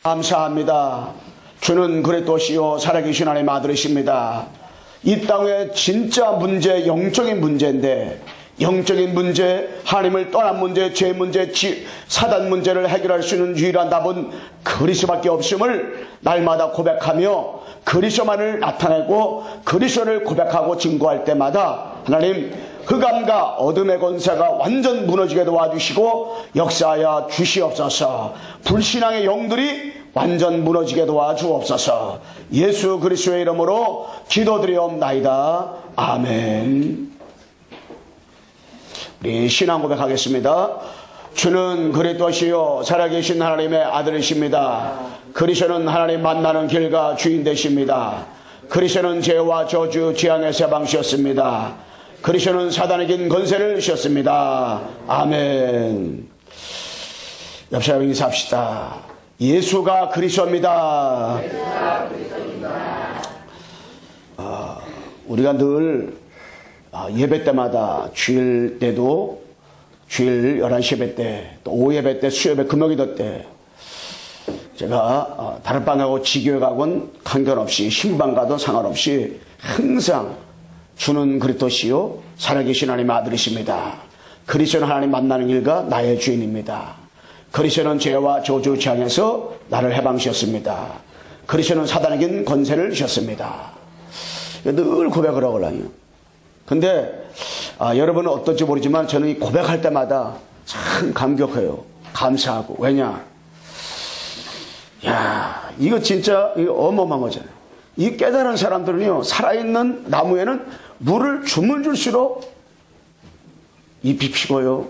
감사합니다. 주는 그리스도시요 살아계신 하나님의 아들이십니다. 이 땅의 진짜 문제, 영적인 문제인데, 영적인 문제, 하나님을 떠난 문제, 죄 문제, 사단 문제를 해결할 수 있는 유일한 답은 그리스도밖에 없음을 날마다 고백하며 그리스도만을 나타내고 그리스도를 고백하고 증거할 때마다 하나님 흑암과 어둠의 권세가 완전 무너지게 도와주시고 역사하여 주시옵소서. 불신앙의 영들이 완전 무너지게 도와주옵소서. 예수 그리스도의 이름으로 기도드리옵나이다. 아멘. 우리 신앙 고백하겠습니다. 주는 그리스도시요 살아계신 하나님의 아들이십니다. 그리스도는 하나님 만나는 길과 주인 되십니다. 그리스도는 죄와 저주 재앙의 세방시였습니다. 그리스도는 사단에게 권세를 주셨습니다. 아멘. 옆 사람 인사합시다. 예수가 그리스도입니다. 우리가 늘 예배 때마다 주일 때도 주일 11시 예배 때, 또 오후 예배 때, 수요예배, 금요기도 때 제가 다락방하고 지교회 가곤 관계없이 신방 가도 상관없이 항상 주는 그리스도시요 살아계신 하나님의 아들이십니다. 그리스도는 하나님 만나는 길과 나의 주인입니다. 그리스도는 죄와 저주 재앙에서 나를 해방시켰습니다. 그리스도는 사단에겐 권세를 주셨습니다. 늘 고백을 하거든요. 근데 여러분은 어떨지 모르지만 저는 이 고백할 때마다 참 감격해요. 감사하고. 왜냐? 야, 이거 진짜 이거 어마어마한 거잖아요. 이 깨달은 사람들은요, 살아있는 나무에는 물을 주면 줄수록 잎이 피고요,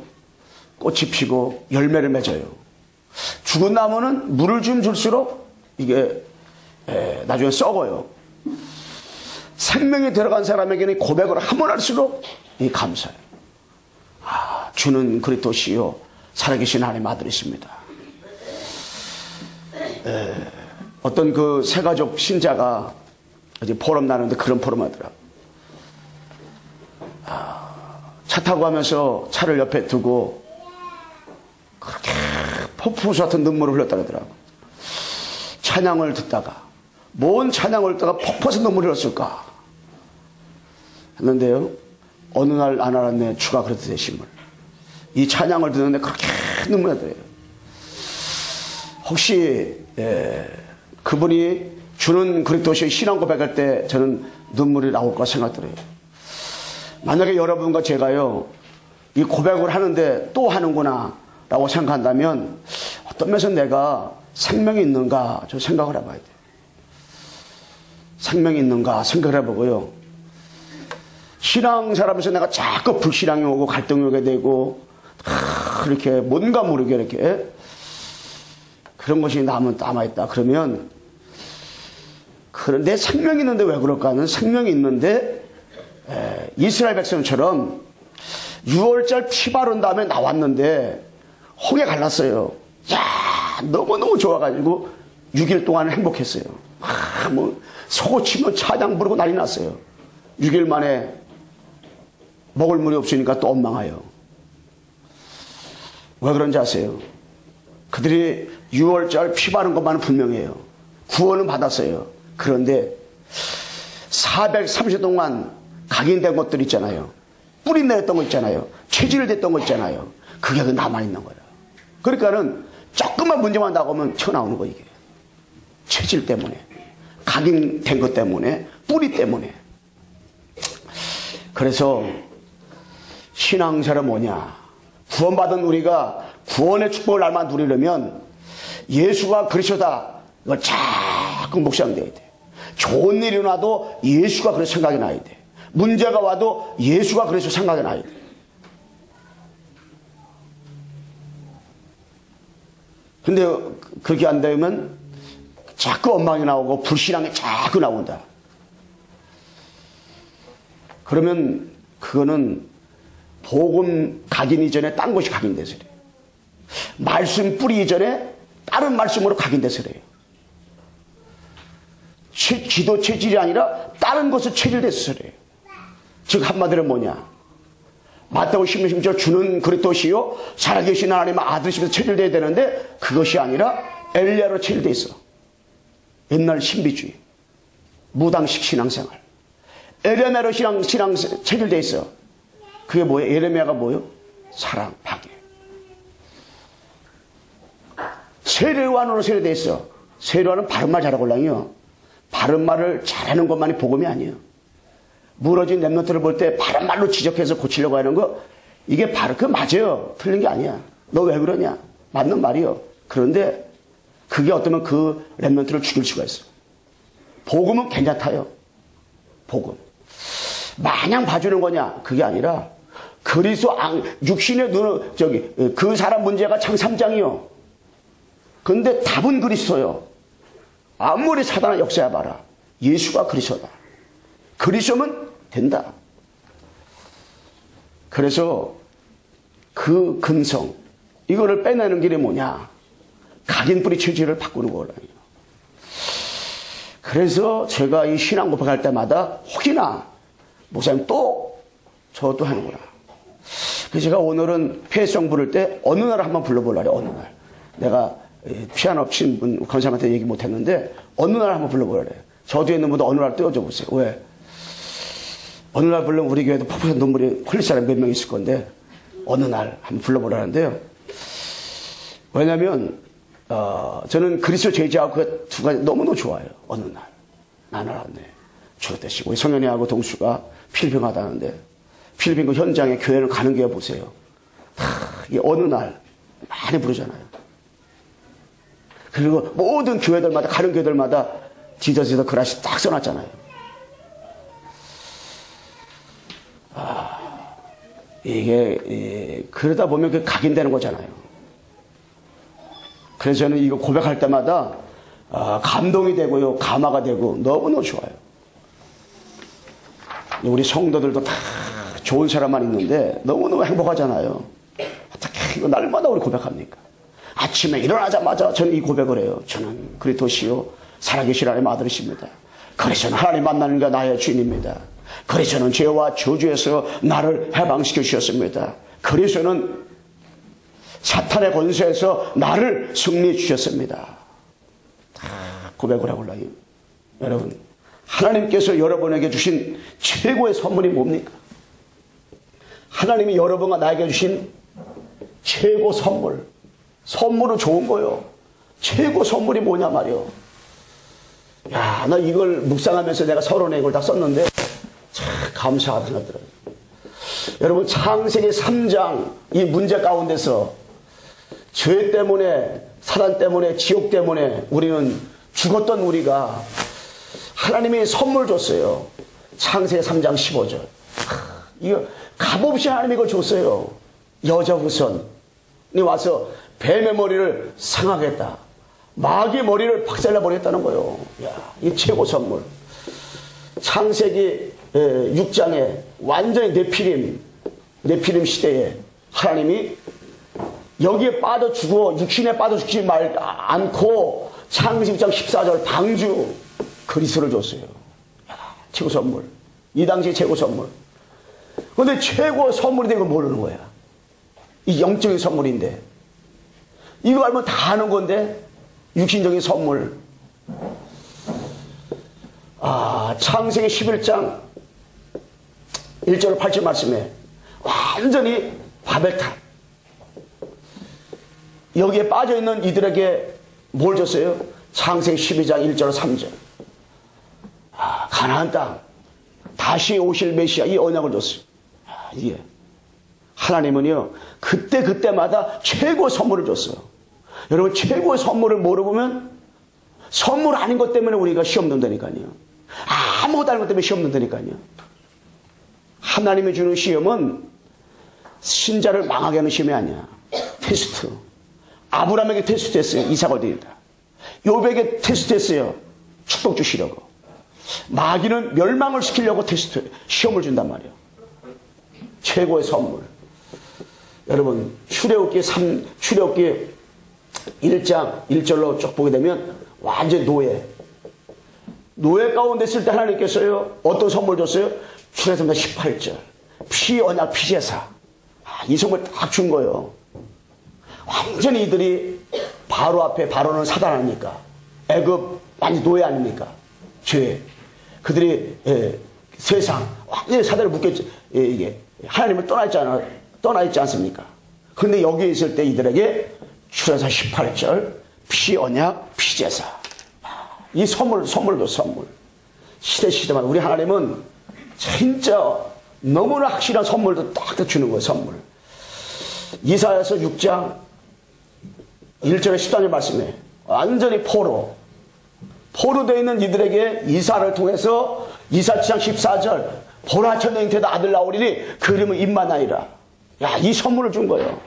꽃이 피고 열매를 맺어요. 죽은 나무는 물을 주면 줄수록 이게 나중에 썩어요. 생명이 들어간 사람에게는 고백을 하면 할수록 이 감사해요. 주는 그리스도시요 살아계신 하나님의 아들이십니다. 어떤 그 세가족 신자가 어제 포럼 나는데 그런 포럼 하더라고. 차 타고 가면서 차를 옆에 두고 그렇게 폭포수 같은 눈물을 흘렸다 그러더라고. 찬양을 듣다가 뭔 찬양을 듣다가 폭포수 눈물을 흘렸을까 했는데요, 어느 날 안 알았네. 주가 그렇게 되심을. 이 찬양을 듣는데 그렇게 눈물이 나더래요. 혹시 그분이 주는 그리스도시의 신앙 고백할 때 저는 눈물이 나올까 생각들어요. 만약에 여러분과 제가요 이 고백을 하는데 또 하는구나 라고 생각한다면 어떤 면에서 내가 생명이 있는가 저 생각을 해봐야 돼요. 생명이 있는가 생각을 해보고요, 신앙 살아면서 내가 자꾸 불신앙이 오고 갈등이 오게 되고 이렇게 뭔가 모르게 이렇게 그런 것이 남아있다 그러면 내 생명이 있는데 왜 그럴까 하는, 생명이 있는데 이스라엘 백성처럼 6월절 피 바른 다음에 나왔는데 홍해 갈랐어요. 야, 너무너무 좋아가지고 6일 동안 행복했어요. 뭐 소고 치면 찬양 부르고 난리 났어요. 6일 만에 먹을 물이 없으니까 또 원망해요. 왜 그런지 아세요? 그들이 6월절 피 바른 것만은 분명해요. 구원은 받았어요. 그런데 430일 동안 각인된 것들 있잖아요. 뿌리 내렸던 거 있잖아요. 체질됐던 거 있잖아요. 그게 남아있는 거예요. 그러니까는 조금만 문제만 나오면 튀어나오는 거 이게. 체질 때문에, 각인된 것 때문에, 뿌리 때문에. 그래서 신앙생활은 뭐냐? 구원받은 우리가 구원의 축복을 날만 누리려면 예수가 그리스도다 이걸 자꾸 묵상돼야 돼. 좋은 일이 나도 예수가 그래서 생각이 나야 돼. 문제가 와도 예수가 그래서 생각이 나야 돼. 근데 그렇게 안 되면 자꾸 원망이 나오고 불신앙이 자꾸 나온다. 그러면 그거는 복음 각인 이전에 딴 것이 각인돼서 그래요. 말씀 뿌리 이전에 다른 말씀으로 각인돼서 그래요. 기도 체질이 아니라 다른 것을 체질돼서 그래요. 즉 한마디로 뭐냐? 마태복음 16절 주는 그리스도시요 살아계신 하나님의 아들이시면서 체질돼야 되는데 그것이 아니라 엘리야로 체질돼 있어. 옛날 신비주의, 무당식 신앙생활. 에레미야로 신앙 체질돼 있어. 그게 뭐예요? 에레미야가 뭐예요? 사랑, 파괴. 세례요한으로 세례돼 있어. 세례요한은 바른말 잘하고 올랑이요. 바른말을 잘하는 것만이 복음이 아니에요. 무너진 랩노트를 볼 때 바른말로 지적해서 고치려고 하는 거, 이게 바로 그 맞아요. 틀린 게 아니야. 너 왜 그러냐? 맞는 말이요. 그런데 그게 어쩌면 그 랩노트를 죽일 수가 있어. 복음은 괜찮다요. 복음. 마냥 봐주는 거냐? 그게 아니라 그리스도 육신의 눈은 그 사람 문제가 참 3장이요. 근데 답은 그리스도요. 아무리 사단아 역사해봐라. 예수가 그리스도다. 그리스도면 된다. 그래서 그 근성, 이거를 빼내는 길이 뭐냐? 각인뿌리 체질을 바꾸는 거라요. 그래서 제가 이 신앙 고백할 때마다 혹이나 목사님 또 저도 하는구나. 그래서 제가 오늘은 폐성 부를 때 어느 날 한번 불러보려고. 어느 날 내가 피아노 친 분 권사님한테 얘기 못했는데 어느 날 한번 불러보려고. 저주에 있는 분도 어느 날 떼어줘 보세요. 왜? 어느 날 부르면 우리 교회도 퍽퍽한 눈물이 흘릴 사람 몇 명 있을 건데 어느 날 한번 불러보라는데요. 왜냐하면 저는 그리스도 제자하고 그 두 가지 너무너무 좋아요. 어느 날 나는 알았네. 죽었대시고 성현이하고 동수가 필리핀 가다는데 필리핀 그 현장에 교회를 가는 게 보세요. 이게 어느 날 많이 부르잖아요. 그리고 모든 교회들마다 가는 교회들마다 지저지저 그라시 딱 써놨잖아요. 이게 그러다 보면 그 각인되는 거잖아요. 그래서 저는 이거 고백할 때마다 감동이 되고요, 감화가 되고 너무너무 좋아요. 우리 성도들도 다 좋은 사람만 있는데 너무너무 행복하잖아요. 어떻게 이거 날마다 우리 고백합니까? 아침에 일어나자마자 저는 이 고백을 해요. 저는 그리스도시요 살아계신 하나님의 아들이십니다. 그래서 하나님 만나는 게 나의 주인입니다. 그래서는 죄와 저주에서 나를 해방시켜 주셨습니다. 그래서는 사탄의 권세에서 나를 승리해 주셨습니다. 다 고백을 하고 올라요. 여러분, 하나님께서 여러분에게 주신 최고의 선물이 뭡니까? 하나님이 여러분과 나에게 주신 최고 선물. 선물은 좋은 거요. 최고 선물이 뭐냐 말이요. 야, 나 이걸 묵상하면서 내가 서론에 이걸 다 썼는데 참 감사하다 생각들어요. 여러분, 창세기 3장 이 문제 가운데서 죄 때문에, 사단 때문에, 지옥 때문에 우리는 죽었던 우리가 하나님이 선물 줬어요. 창세기 3장 15절. 이거 값없이 하나님이 이걸 줬어요. 여자 후손이 와서 뱀의 머리를 상하겠다. 마귀의 머리를 박살내버렸다는 거예요. 야, 이 최고 선물. 창세기 6장에 완전히 네피림 시대에 하나님이 여기에 빠져 죽어 육신에 빠져 죽지 않고 창세기 6장 14절 방주 그리스도를 줬어요. 야, 최고 선물. 이 당시 최고 선물. 그런데 최고 선물이 된 건 모르는 거야. 이 영적인 선물인데 이거 알면 다 아는 건데 육신적인 선물. 창세기 11장 1절 8절 말씀에 완전히 바벨탑. 여기에 빠져있는 이들에게 뭘 줬어요? 창세기 12장 1절 3절. 가나안 땅 다시 오실 메시아 이 언약을 줬어요. 이게 하나님은요 그때마다 최고 선물을 줬어요. 여러분, 최고의 선물을 모르면 선물 아닌 것 때문에 우리가 시험 든다니까요. 아무것도 아닌 것 때문에 시험 든다니까요. 하나님이 주는 시험은 신자를 망하게 하는 시험이 아니야. 테스트. 아브라함에게 테스트했어요. 이삭을 드린다. 욥에게 테스트했어요. 축복 주시려고. 마귀는 멸망을 시키려고 시험을 준단 말이에요. 최고의 선물. 여러분, 출애굽기 1장 1절로 쭉 보게 되면 완전히 노예 가운데 있을 때 하나님께서요 어떤 선물 줬어요? 출애굽기 18절 피 언약 피제사. 이 선물 딱 준 거예요. 완전히 이들이 바로 앞에 바로는 사단 아닙니까? 애굽 완전 노예 아닙니까? 죄. 그들이 세상 완전히 사단을 묶였지. 이게 하나님을 떠나 있지 않습니까? 그런데 여기 있을 때 이들에게 출애굽 18절 피 언약 피제사. 이 선물도 선물. 시대마다 우리 하나님은 진짜 너무나 확실한 선물도 딱 주는 거예요. 선물. 이사야서 6장 1절에 13절 말씀에 완전히 포로 되어 있는 이들에게 이사를 통해서 이사 7장 14절 보라 천녀인태다 아들 나오리니 그 이름은 임마나이라. 야, 이 선물을 준 거예요.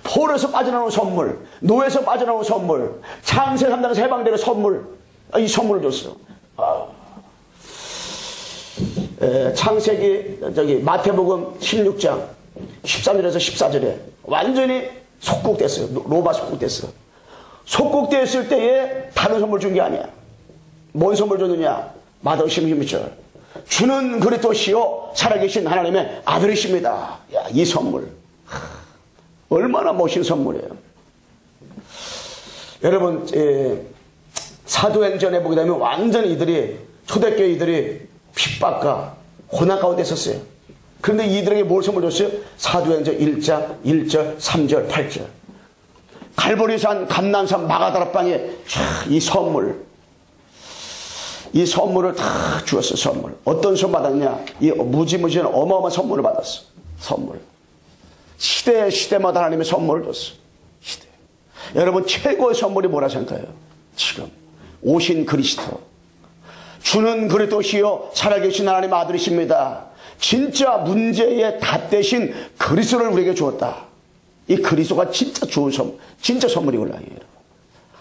포로에서 빠져나오는 선물, 노예에서 빠져나오는 선물, 창세 3장에서 해방되는 선물, 이 선물을 줬어. 창세기 마태복음 16장 13절에서 14절에 완전히 속국됐어요. 로마 속국됐어. 속국됐을 때에 다른 선물 준 게 아니야. 뭔 선물 줬느냐? 마태복음 16절 주는 그리스도시요 살아계신 하나님의 아들이십니다. 야, 이 선물 얼마나 멋진 선물이에요. 여러분 사도행전에 보게 되면 완전히 이들이 초대교회 이들이 핍박과 고난 가운데 있었어요. 그런데 이들에게 뭘 선물 줬어요? 사도행전 1장 1절 3절 8절 갈보리산 감난산 마가다락방에 이 선물을 다 주었어. 선물. 어떤 선물 받았냐? 이 무지무지한 어마어마한 선물을 받았어. 선물. 시대마다 하나님의 선물을 줬어. 시대. 여러분 최고의 선물이 뭐라 생각해요? 지금 오신 그리스도. 주는 그리스도시요 살아계신 하나님의 아들이십니다. 진짜 문제의 답 대신 그리스도를 우리에게 주었다. 이 그리스도가 진짜 좋은 선물, 진짜 선물이구나.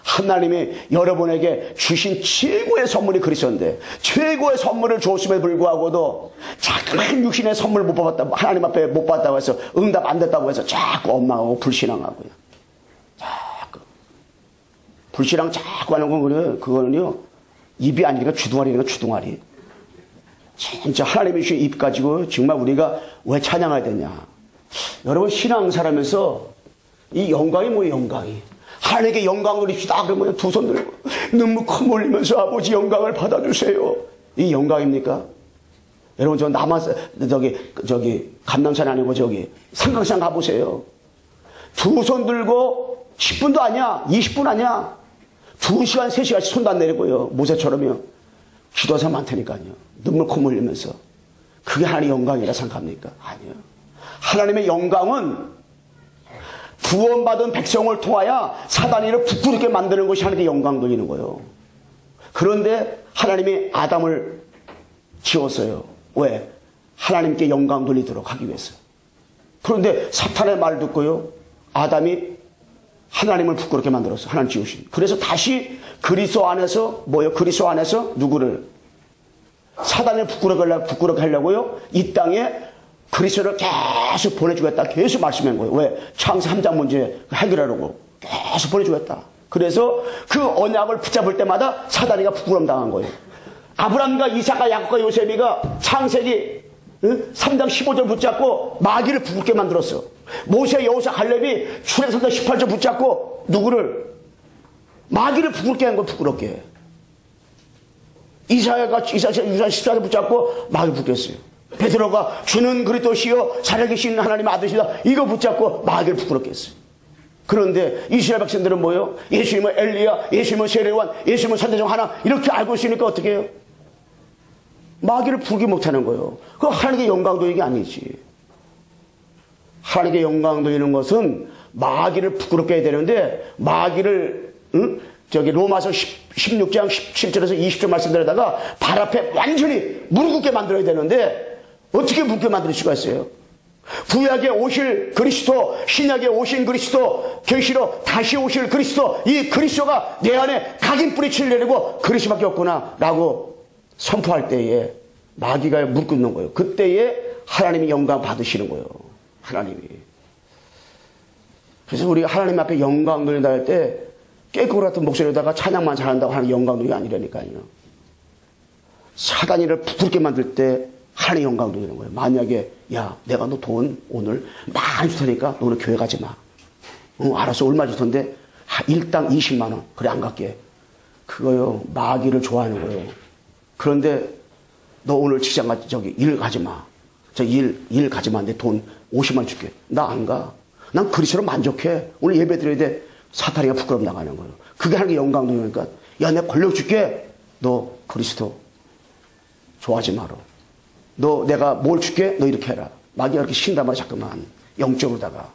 하나님이 여러분에게 주신 최고의 선물이 그리스도인데 최고의 선물을 줬음에 불구하고도 자꾸만 육신의 선물 못 받았다, 하나님 앞에 못 받았다고 해서 응답 안 됐다고 해서 자꾸 원망하고 불신앙하고요. 자꾸 불신앙 자꾸 하는 건 그거는요 입이 아니니까 주둥아리니까 주둥아리. 진짜 하나님이 주신 입 가지고 정말 우리가 왜 찬양해야 되냐? 여러분 신앙사라면서 이 영광이 뭐예요? 영광이 하나님께 영광 돌립시다. 그러면 두 손 들고 눈물 콧물 흘리면서 아버지 영광을 받아주세요. 이 영광입니까? 여러분 저 감남산 아니고 삼강산 가보세요. 두 손 들고 10분도 아니야 20분 아니야 2시간 3시간씩 손도 안 내리고요. 모세처럼요. 기도한 사람 많다니까요. 눈물 콧물 흘리면서. 그게 하나님의 영광이라 생각합니까? 아니요. 하나님의 영광은 구원받은 백성을 통하여 사단이 이를 부끄럽게 만드는 것이 하나님의 영광 돌리는 거예요. 그런데 하나님이 아담을 지었어요. 왜? 하나님께 영광 돌리도록 하기 위해서. 그런데 사탄의 말을 듣고요. 아담이 하나님을 부끄럽게 만들었어요. 하나님 지으신. 그래서 다시 그리스도 안에서 그리스도 안에서 누구를? 사단을 부끄럽게 하려고요. 이 땅에 그리스도를 계속 보내주겠다. 계속 말씀한 거예요. 왜? 창세 3장 문제 해결하려고 계속 보내주겠다. 그래서 그 언약을 붙잡을 때마다 사단이가 부끄러움 당한 거예요. 아브람과 이삭과 야곱과 요셉이가 창세기 3장 15절 붙잡고 마귀를 부끄럽게 만들었어. 모세, 여호사, 갈렙이 출애굽 3장 18절 붙잡고 누구를? 마귀를 부끄럽게 한 거예요. 부끄럽게. 이사야가 14절 붙잡고 마귀를 부끄럽게 했어요. 베드로가 주는 그리스도시요 살아계신 하나님의 아들이시다. 이거 붙잡고 마귀를 부끄럽게 했어요. 그런데 이스라엘 백성들은 뭐예요? 예수님은 엘리야, 예수님은 세례요한, 예수님은 선지자 중 하나 이렇게 알고 있으니까 어떻게 해요? 마귀를 부르기 못하는 거예요. 그거 하나님께 영광 돌리는 게 아니지. 하나님께 영광 돌리는 것은 마귀를 부끄럽게 해야 되는데 마귀를 로마서 16장 17절에서 20절 말씀드리다가 발 앞에 완전히 무릎 꿇게 만들어야 되는데 어떻게 묻게 만들 수가 있어요? 구약에 오실 그리스도, 신약에 오신 그리스도, 계시로 다시 오실 그리스도, 이 그리스도가 내 안에 각인 뿌리칠 내리고 그리스도밖에 없구나 라고 선포할 때에 마귀가 무릎 꿇는 거예요. 그때에 하나님이 영광 받으시는 거예요. 하나님이. 그래서 우리가 하나님 앞에 영광 돌린다 할 때 깨끗 같은 목소리에다가 찬양만 잘한다고 하는 영광 돌리는 게 아니라니까요. 사단이를 부끄럽게 만들 때 하나님 영광 돌리는 거예요. 만약에 야 내가 너 돈 오늘 많이 줄 테니까 너는 교회 가지 마. 알았어 얼마 줄 텐데 일당 20만 원. 그래 안 갈게. 그거요. 마귀를 좋아하는 거예요. 그런데 너 오늘 직장 일 가지 마. 일 가지 마. 내 돈 50만 원 줄게. 나 안 가. 난 그리스도로 만족해. 오늘 예배 드려야 돼. 사탄이가 부끄럽 나가는 거예요. 그게 하나님의 영광이니까. 야, 내가 권력 줄게. 너 그리스도 좋아하지 마라. 내가 뭘 줄게? 너 이렇게 해라. 마귀가 이렇게 신단 말이야, 자꾸만. 영적으로다가.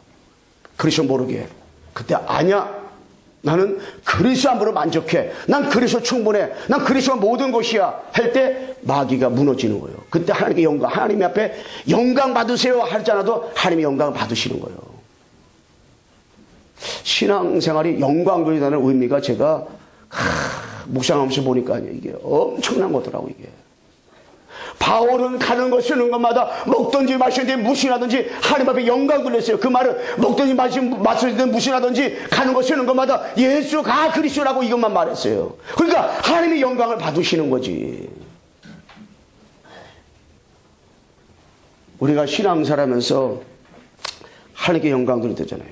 그리스도 모르게. 그때 아니야. 나는 그리스도 안으로 만족해. 난 그리스도 충분해. 난 그리스도가 모든 것이야. 할 때 마귀가 무너지는 거예요. 그때 하나님의 영광, 하나님 앞에 영광 받으세요 하지 않아도 하나님의 영광을 받으시는 거예요. 신앙생활이 영광적이라는 의미가 제가 묵상하면서 보니까 이게 엄청난 거더라고 이게. 바울은 가는 거 쓰는 것마다 먹든지 마시든지 무신하든지 하나님 앞에 영광 돌렸어요. 그 말은 먹든지 마시든지 무신하든지 가는 거 쓰는 것마다 예수가 그리스도라고 이것만 말했어요. 그러니까 하나님의 영광을 받으시는 거지. 우리가 신앙사라면서 하나님께 영광 돌려야 되잖아요.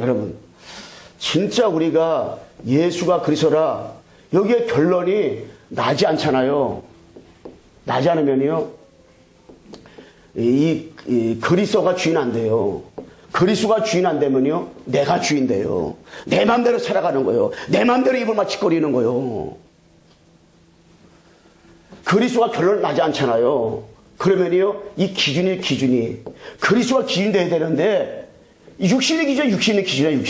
여러분 진짜 우리가 예수가 그리스도라 여기에 결론이 나지 않잖아요. 나지 않으면요 이 그리스도가 주인 안 돼요. 그리스도가 주인 안 되면요 내가 주인 돼요. 내 맘대로 살아가는 거예요. 내 맘대로 입을 맞칫거리는 거예요. 그리스도가 결론 나지 않잖아요. 그러면요 이 기준이 그리스도가 기준 돼야 되는데 육신의 기준이야.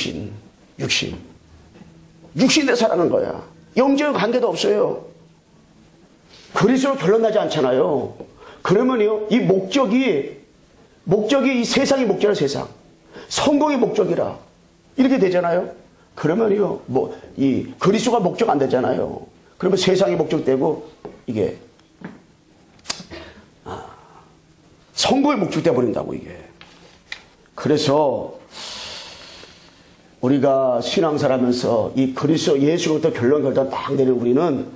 육신대 살아가는 거야. 영적 관계도 없어요. 그리스도로 결론 나지 않잖아요. 그러면요 이 목적이 이 세상의 목적이라 세상 성공의 목적이라 이렇게 되잖아요. 그러면요 이 그리스도가 목적 안 되잖아요. 그러면 세상의 목적 되고 이게 성공의 목적 돼 버린다고 이게. 그래서 우리가 신앙사라면서 이 그리스도 예수로부터 결론 딱 내는 우리는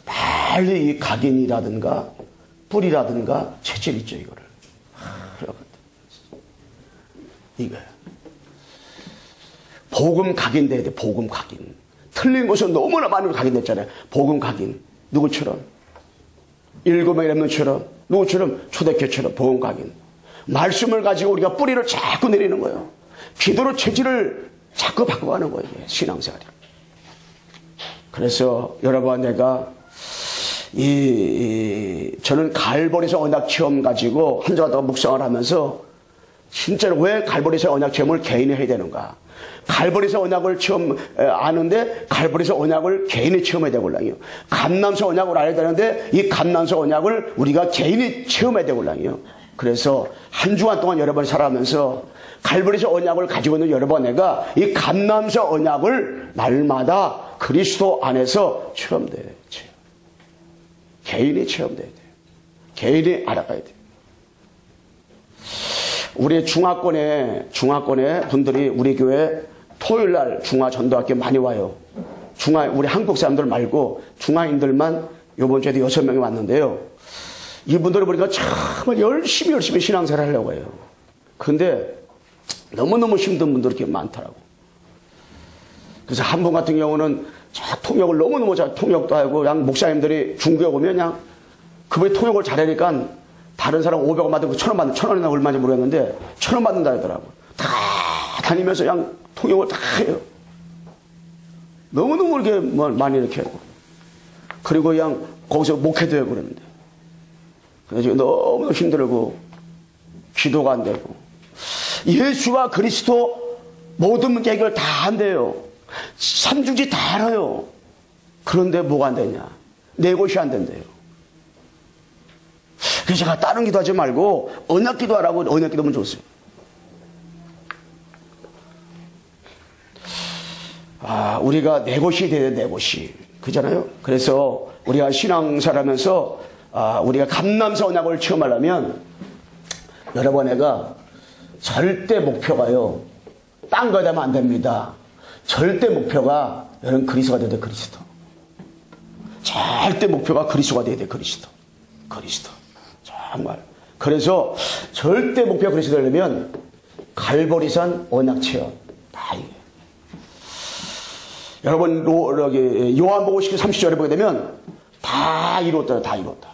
빨리 이 각인이라든가 뿌리라든가 체질 있죠 이거를. 이거야. 복음 각인돼야 돼. 복음 각인. 틀린 것은 너무나 많은 각인됐잖아요. 복음 각인. 누구처럼? 일곱 명의 렘넌트처럼 누구처럼? 초대교회처럼 복음 각인. 말씀을 가지고 우리가 뿌리를 자꾸 내리는 거예요. 기도로 체질을 자꾸 바꿔가는 거예요. 신앙생활이. 그래서 여러분 내가 저는 갈보리에서 언약 체험 가지고 한 주간 동안 묵상을 하면서 진짜로 왜 갈보리에서 언약 체험을 개인이 해야 되는가? 갈보리에서 언약을 아는데 갈보리에서 언약을 개인이 체험해야 되걸랑요. 감람서 언약을 알아야 되는데 이 감람서 언약을 우리가 개인이 체험해야 되걸랑요. 그래서 한 주간 동안 여러 번 살아가면서 갈보리에서 언약을 가지고 있는 여러 번 내가 이 감람서 언약을 날마다 그리스도 안에서 체험돼야 돼요. 개인이 체험돼야 돼요. 개인이 알아가야 돼요. 우리 중화권에 분들이 우리 교회 토요일날 중화전도학교 많이 와요. 우리 한국 사람들 말고 중화인들만 이번 주에도 6명이 왔는데요. 이분들을 보니까 정말 열심히 신앙생활 하려고 해요. 근데 너무너무 힘든 분들이 이렇게 많더라고. 그래서 한 분 같은 경우는 통역을 너무너무 통역도 하고 그냥 목사님들이 중국에 오면 그냥 그분이 통역을 잘하니까 다른 사람 500원 받고 1000원 받는 1000원이나 얼마인지 모르겠는데 1000원 받는다 하더라고. 다 다니면서 그냥 통역을 다 해요. 너무너무 이렇게 많이 이렇게 하고. 그리고 그냥 거기서 목회도 하고 그러는데. 그래서 너무 힘들고 기도가 안 되고. 예수와 그리스도 모든 문제 해결 다 한대요. 삼중지 다 알아요. 그런데 뭐가 안 되냐? 내 것이 안 된대요. 그래서 제가 다른 기도하지 말고 언약 기도하라고 언약 기도면 좋았어요. 우리가 내 것이 돼야 돼, 내 것이. 그잖아요? 그래서 우리가 신앙사라면서 우리가 감람서 언약을 체험하려면 여러분 내가 절대 목표가요. 딴 거 되면 안 됩니다. 절대 목표가 여러분 그리스도가 돼야 돼. 그리스도. 절대 목표가 그리스도가 돼야 돼. 그리스도. 정말. 그래서 절대 목표가 그리스도 되려면 갈보리산 언약 체험. 다 이게. 여러분 요한복음 30절에 보게 되면 다 이뤘다. 다 이뤘다.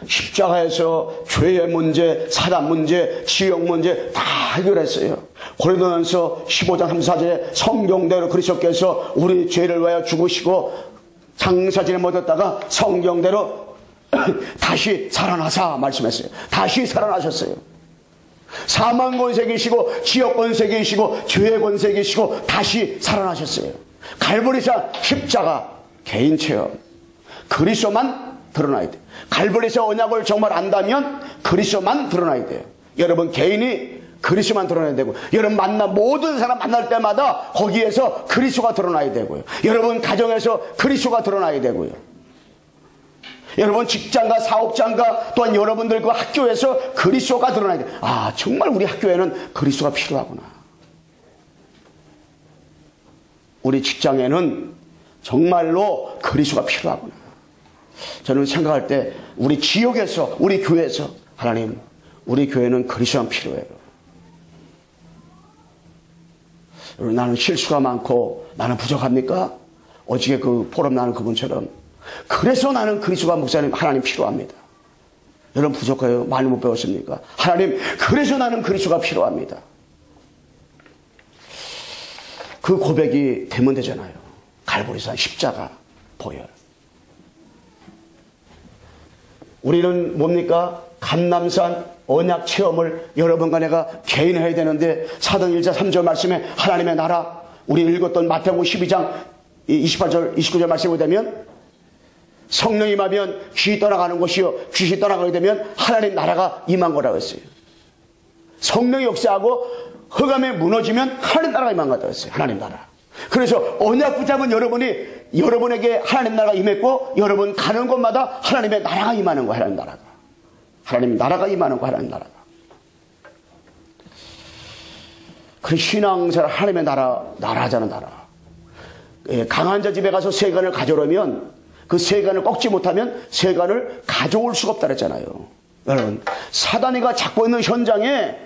십자가에서 죄의 문제, 사단 문제, 지역 문제 다 해결했어요. 고린도전서 15장 34절에 성경대로 그리스도께서 우리 죄를 위하여 죽으시고 장사진에 묻었다가 성경대로 다시 살아나사 말씀했어요. 다시 살아나셨어요. 사망 권세계이시고 지역 권세계이시고 죄의 권세계이시고 다시 살아나셨어요. 갈보리산 십자가 개인 체험. 그리스도만 드러나야 돼요. 갈보리산 언약을 정말 안다면 그리스도만 드러나야 돼요. 여러분 개인이 그리스도만 드러나야 되고, 여러분 모든 사람 만날 때마다 거기에서 그리스도가 드러나야 되고요. 여러분 가정에서 그리스도가 드러나야 되고요. 여러분 직장과 사업장과 또한 여러분들 그 학교에서 그리스도가 드러나야 돼요. 아, 정말 우리 학교에는 그리스도가 필요하구나. 우리 직장에는 정말로 그리스도가 필요하구나. 저는 생각할 때 우리 지역에서, 우리 교회에서, 하나님, 우리 교회는 그리스도가 필요해요. 나는 실수가 많고 나는 부족합니까? 어저께 그 포럼 나는 그분처럼. 그래서 나는 그리스도가 목사님, 하나님 필요합니다. 여러분 부족해요? 많이 못 배웠습니까? 하나님, 그래서 나는 그리스도가 필요합니다. 그 고백이 되면 되잖아요. 갈보리산 십자가 보혈. 우리는 뭡니까? 감람산 언약 체험을 여러분과 내가 개인 해야 되는데, 사도행 1장 3절 말씀에 하나님의 나라, 우리 읽었던 마태복음 12장 28절 29절 말씀을 보면 성령이 임하면 귀 떠나가는 것이요, 귀시 떠나가게 되면 하나님 나라가 임한 거라고 했어요. 성령이 역사하고 흑암에 무너지면 하나님 나라가 임한 거라고 했어요. 하나님 나라. 그래서 언약 붙잡은 여러분에게 하나님 나라가 임했고, 여러분 가는 곳마다 하나님의 나라가 임하는 거예요. 하나님 나라가. 하나님 나라가 임하는 거, 하나님 나라가. 그 신앙생활 하나님의 나라잖아, 나라. 강한 자 집에 가서 세간을 가져오면 그 세간을 꺾지 못하면 세간을 가져올 수가 없다 그랬잖아요. 여러분, 사단이가 잡고 있는 현장에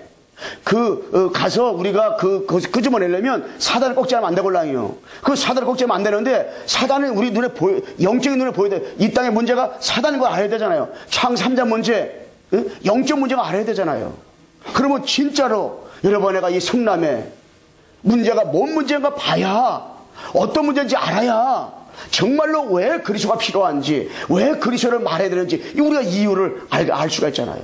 가서 우리가 끄집어내려면 사단을 꺾지 않으면 안 되걸랑이요. 그 사단을 꺾지 않으면 안 되는데, 사단은 우리 눈에 영적인 눈에 보여야 돼. 이 땅의 문제가 사단인 걸 알아야 되잖아요. 창세 3장 문제, 영적 문제가 알아야 되잖아요. 그러면 진짜로 여러분, 내가 이 성남에 문제가 뭔 문제인가 봐야, 어떤 문제인지 알아야 정말로 왜 그리스도가 필요한지, 왜 그리스도를 말해야 되는지 우리가 이유를 알 수가 있잖아요.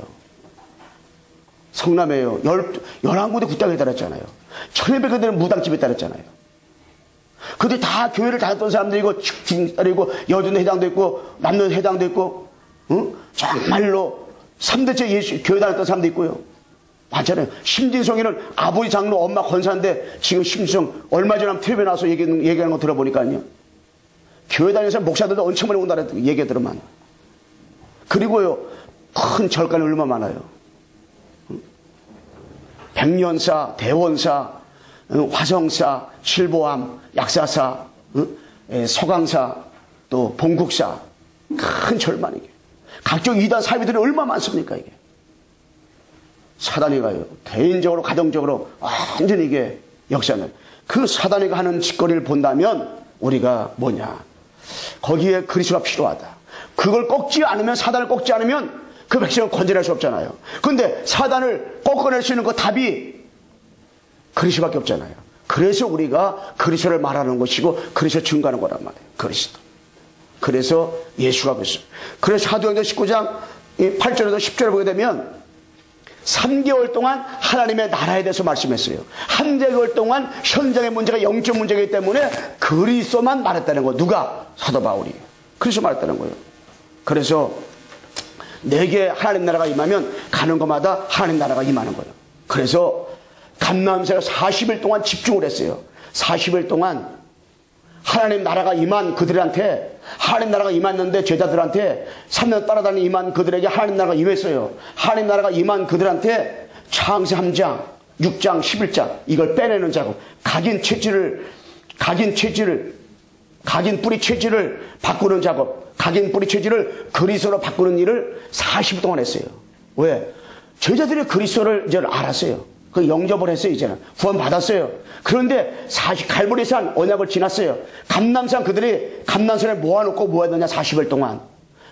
성남에요. 11군데 굿당에 달았잖아요. 1200군데는 무당집에 달았잖아요. 그때 다 교회를 다녔던 사람들이고, 축진딸이고, 여든 회당도 있고, 남는 회당도 있고, 정말로 3대째 교회 다녔던 사람도 있고요. 많잖아요. 심진성이는 아버지 장로, 엄마 권사인데, 지금 심진성 얼마 전에 TV에 나와서 얘기하는 거 들어보니까요. 교회 다니는 사람 목사들도 엄청 많이 온다는 얘기가 들으면. 그리고요, 큰 절간이 얼마나 많아요. 백년사, 대원사, 화성사, 칠보암, 약사사, 서강사, 또 봉국사, 큰 절만 이게. 각종 이단 사회들이 얼마나 많습니까 이게. 사단이가요, 개인적으로 가정적으로 완전히 이게 역사는, 그 사단이가 하는 짓거리를 본다면 우리가 뭐냐, 거기에 그리스도가 필요하다. 그걸 꺾지 않으면, 사단을 꺾지 않으면 그 백성을 건져낼 수 없잖아요. 그런데 사단을 꺾어낼 수 있는 그 답이 그리스도밖에 없잖아요. 그래서 우리가 그리스도를 말하는 것이고 그리스도 증거하는 거란 말이에요. 그리스도. 그래서 예수가 그랬어요. 그래서 사도행전 19장 8절에서 10절에 보게 되면 3개월 동안 하나님의 나라에 대해서 말씀했어요. 한 개월 동안 현장의 문제가 영적 문제이기 때문에 그리스도만 말했다는 거예요. 누가? 사도 바울이. 그리스도 말했다는 거예요. 그래서 내게 하나님 나라가 임하면 가는 곳마다 하나님 나라가 임하는 거예요. 그래서 감람새가 40일 동안 집중을 했어요. 40일 동안 하나님 나라가 임한 그들한테, 하나님 나라가 임했는데 제자들한테 3년 따라다니는 임한 그들에게 하나님 나라가 임했어요. 하나님 나라가 임한 그들한테 창세 3장, 6장, 11장 이걸 빼내는 작업, 각인 뿌리 체질을 바꾸는 작업, 각인 뿌리 체질을 그리스도로 바꾸는 일을 40일 동안 했어요. 왜? 제자들이 그리스도를 이제 알았어요. 그 영접을 했어요. 이제는 구원 받았어요. 그런데 갈보리산 언약을 지났어요. 감람산 그들이 감람산에 모아놓고 뭐 했느냐? 40일 동안.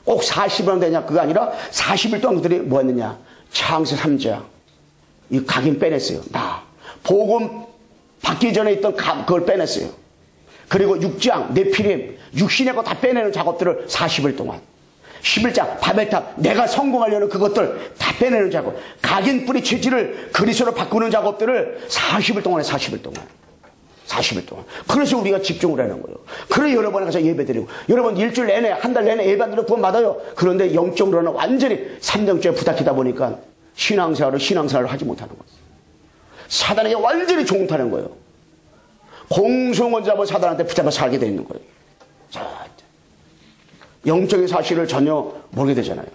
꼭 40일 되냐? 그거 아니라 40일 동안 그들이 뭐 했느냐? 창세 3장 이 각인 빼냈어요. 복음 받기 전에 있던 그걸 빼냈어요. 그리고 6장 네피림 육신의 거 다 빼내는 작업들을 40일 동안. 11장 바벨탑 내가 성공하려는 그것들 다 빼내는 작업, 각인 뿌리 체질을 그리스도로 바꾸는 작업들을 40일 동안 해. 40일 동안. 40일 동안. 그래서 우리가 집중을 하는 거예요. 그래 여러분에 가서 예배드리고, 여러분 일주일 내내 한 달 내내 예배드리고 구원 받아요. 그런데 영적으로는 완전히 3년째 부닥치다 보니까 신앙생활을 하지 못하는 거예요. 사단에게 완전히 종타는 거예요. 공성을 잡아 사단한테 붙잡아 살게 돼 있는 거예요. 자, 영적인 사실을 전혀 모르게 되잖아요.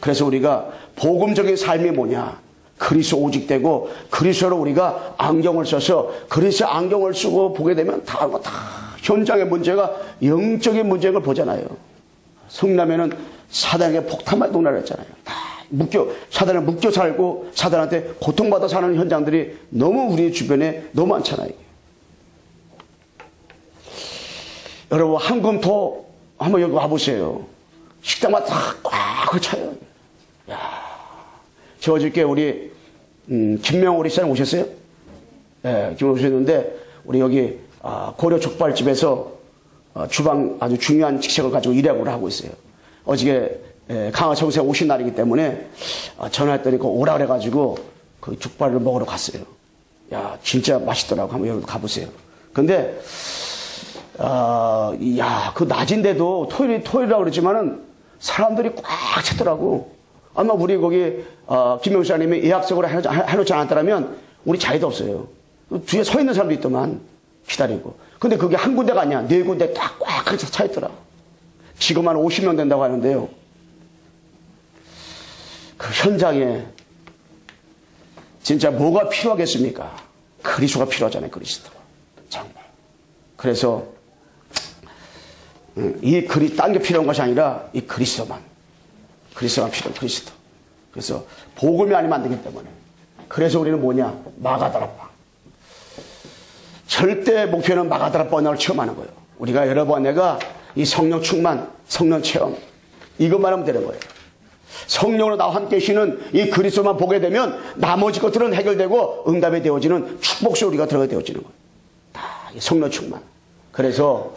그래서 우리가 복음적인 삶이 뭐냐? 그리스도 오직되고 그리스도로 우리가 안경을 써서 그리스도 안경을 쓰고 보게 되면 다 현장의 문제가 영적인 문제인 걸 보잖아요. 성남에는 사단에게 폭탄만 동날했잖아요. 사단에 묶여 살고 사단한테 고통받아 사는 현장들이 너무 우리 주변에 너무 많잖아요. 여러분 한금토 한번 여기 와보세요. 식당마다 꽉 차요. 야, 저 어저께 우리 김명호 우리 사람 오셨어요? 네, 김명호 오셨는데 우리 여기 고려 족발집에서 주방 아주 중요한 직책을 가지고 일하고 하고 있어요. 어저께 강화청사에 오신 날이기 때문에 전화했더니 오라 그래가지고 그 족발을 먹으러 갔어요. 야, 진짜 맛있더라고. 한번 여러분 가보세요. 근데 그 낮인데도 토요일이라고 그랬지만은 사람들이 꽉 찼더라고. 아마 우리 거기, 김명수님이 예약석으로 해놓지 않았더라면 우리 자리도 없어요. 뒤에 서 있는 사람도 있더만 기다리고. 근데 그게 한 군데가 아니야. 4군데 딱 꽉 차 있더라. 지금 한 50명 된다고 하는데요. 그 현장에 진짜 뭐가 필요하겠습니까? 그리스도가 필요하잖아요. 그리스도. 정말. 그래서 딴 게 필요한 것이 아니라 이 그리스도가 필요한 그리스도. 그래서 복음이 아니면 안 되기 때문에. 그래서 우리는 뭐냐? 마가다락방. 절대 목표는 마가다락 번역을 체험하는 거예요. 우리가 여러 번 내가 이 성령 충만, 성령 체험 이것만 하면 되는 거예요. 성령으로 나와 함께 계시는 이 그리스도만 보게 되면 나머지 것들은 해결되고 응답이 되어지는 축복 속에 우리가 들어가게 되어지는 거예요. 다 성령 충만. 그래서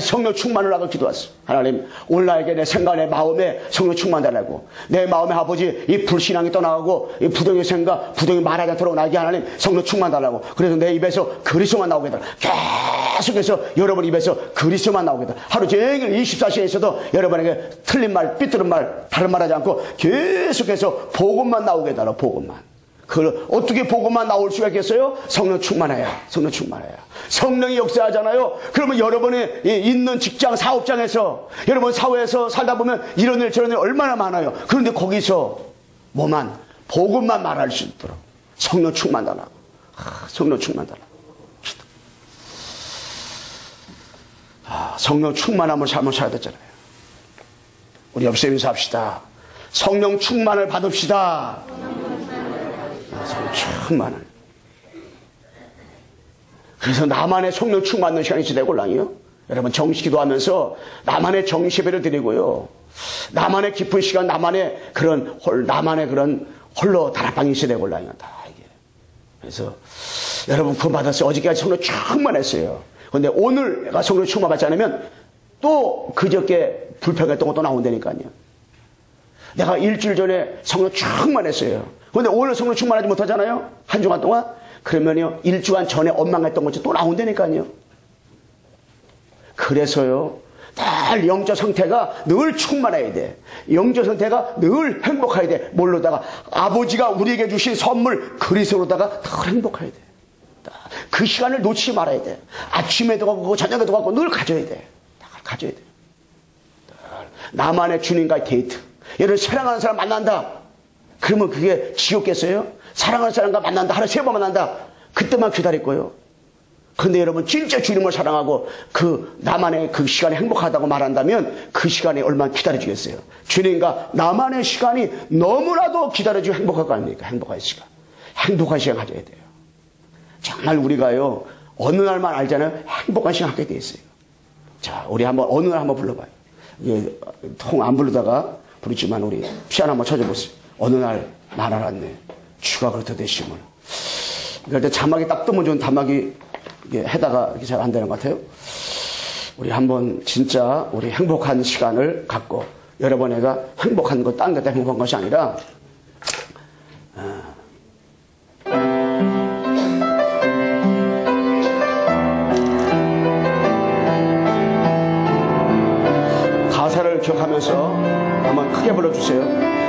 성령 충만을 하고 기도했어. 하나님, 오늘 나에게 내 생각, 내 마음에 성령 충만달라고. 내 마음에 아버지 이 불신앙이 떠나가고 이 부정의 생각, 부정의 말하지 않도록 나에게 하나님 성령 충만달라고. 그래서 내 입에서 그리스도만 나오게 해달라. 계속해서 여러분 입에서 그리스도만 나오게 해달라. 하루 종일 24시간 있어도 여러분에게 틀린 말, 삐뚤은 말, 다른 말 하지 않고 계속해서 복음만 나오게 해달라. 복음만. 어떻게 복음만 나올 수가 있겠어요? 성령 충만해야. 성령 충만해야. 성령이 역사하잖아요. 그러면 여러분이 있는 직장, 사업장에서 여러분 사회에서 살다 보면 이런 일 저런 일 얼마나 많아요. 그런데 거기서 복음만 말할 수 있도록 성령 충만 달라고. 성령 충만 달라고. 성령 충만함을 삶을 살아야 되잖아요. 우리 옆에 인사합시다. 성령 충만을 받읍시다. 성령 충만을. 그래서 나만의 성령 충만한 시간이 지내골랑이요. 여러분 정식기도 하면서 나만의 정시배를 드리고요. 나만의 깊은 시간, 나만의 그런 홀로 다락방이 지내골랑이요. 다 이게. 그래서 여러분 구원 받았어요. 어저께까지 성령 충만했어요. 그런데 오늘 내가 성령 충만 받지 않으면 또 그저께 불평했던 것도 나온다니까요. 내가 일주일 전에 성령 충만했어요. 그런데 오늘 성령 충만하지 못하잖아요. 한 주간 동안. 그러면요 일주간 전에 원망했던 것이 또 나온다니까요. 그래서요 늘 영적 상태가 늘 충만해야 돼. 영적 상태가 늘 행복해야 돼. 뭘로다가 아버지가 우리에게 주신 선물 그리스도로다가 늘 행복해야 돼. 그 시간을 놓치지 말아야 돼. 아침에도 가고 저녁에도 가고 늘 가져야 돼. 가져야 돼. 나만의 주님과의 데이트. 얘를 사랑하는 사람 만난다. 그러면 그게 지옥겠어요? 사랑하는 사람과 만난다. 하루에 3번 만난다. 그때만 기다릴 거예요. 그런데 여러분 진짜 주님을 사랑하고 나만의 그 시간이 행복하다고 말한다면 그 시간이 얼마나 기다려주겠어요. 주님과 나만의 시간이 너무나도 기다려주고 행복할 거 아닙니까? 행복할 시간. 행복한 시간 가져야 돼요. 정말 우리가요, 어느 날만 알잖아요. 행복한 시간 갖게 돼 있어요. 자, 우리 어느 날 한번 불러봐요. 이게 통 안 부르다가 부르지만 우리 피아노 한번 쳐줘보세요. 어느 날 날 알았네. 주가 그렇다 되심을. 이럴 때 자막이 딱 뜨면 좋은 자막이 해다가 이렇게 잘 안 되는 것 같아요. 우리 한번 진짜 우리 행복한 시간을 갖고, 여러분 애가 행복한 것, 딴 것 때문에 행복한 것이 아니라, 가사를 기억하면서 한번 크게 불러주세요.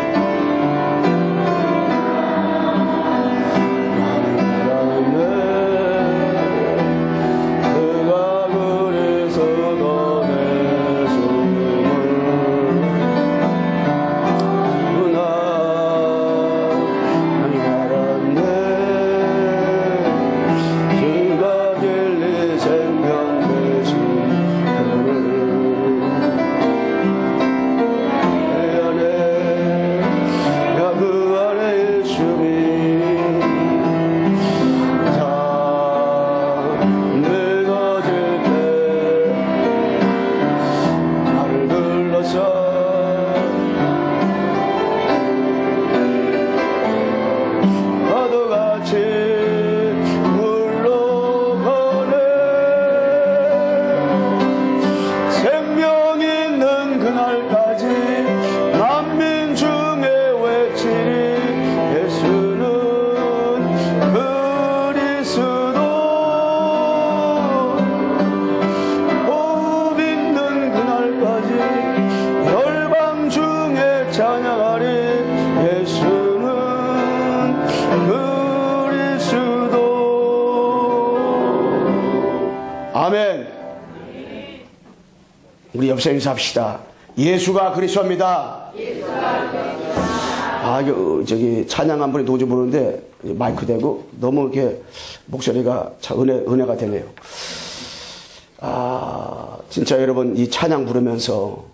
아멘. 우리 옆에서 인사합시다. 예수가 그리스도입니다. 아, 저기 찬양 한 분이 도저히 부르는데 마이크 대고 너무 이렇게 목소리가 참 은혜가 되네요. 아, 진짜 여러분 이 찬양 부르면서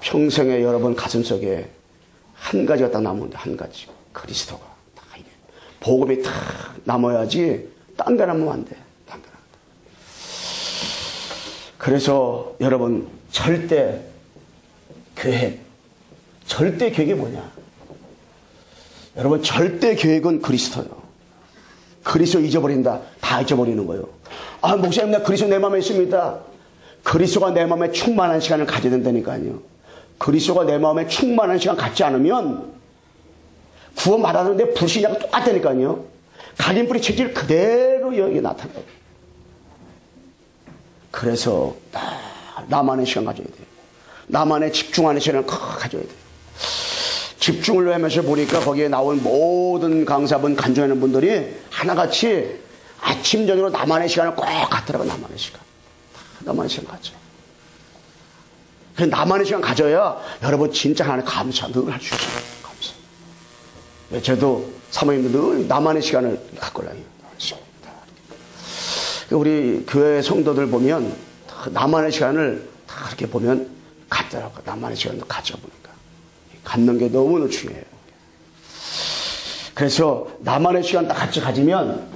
평생에 여러분 가슴속에 한 가지가 딱 남는데, 한 가지. 그리스도가 딱 이래. 복음이 딱 남아야지 딴 거 남으면 안 돼. 딴 거. 그래서 여러분 절대 계획이 뭐냐? 여러분 절대 계획은 그리스도요. 그리스도 잊어버린다. 다 잊어버리는 거예요. 아, 목사님, 나 그리스도 내 마음에 있습니다. 그리스도가 내 마음에 충만한 시간을 가져야 된다니까요. 그리스도가 내 마음에 충만한 시간 갖지 않으면 구원 받았는데 불신자가 똑같다니까요. 갈림불이 체질 그대로 여기 나타나요. 그래서 나만의 시간 가져야 돼요. 나만의 집중하는 시간을 가져야 돼요. 집중을 하면서 보니까 거기에 나온 모든 강사분, 간증하는 분들이 하나같이 아침, 저녁으로 나만의 시간을 꼭 갖더라고요. 나만의 시간. 나만의 시간 가져. 그래서 나만의 시간 가져야 여러분 진짜 하나님 감사 늘 할 수 있어요. 감사. 저도 사모님도 늘 나만의 시간을 갖고 나요. 우리 교회 성도들 보면 나만의 시간을 다 이렇게 보면 갖더라고요. 나만의 시간도 가져보니까. 갖는 게 너무너무 중요해요. 그래서 나만의 시간 딱 같이 가지면,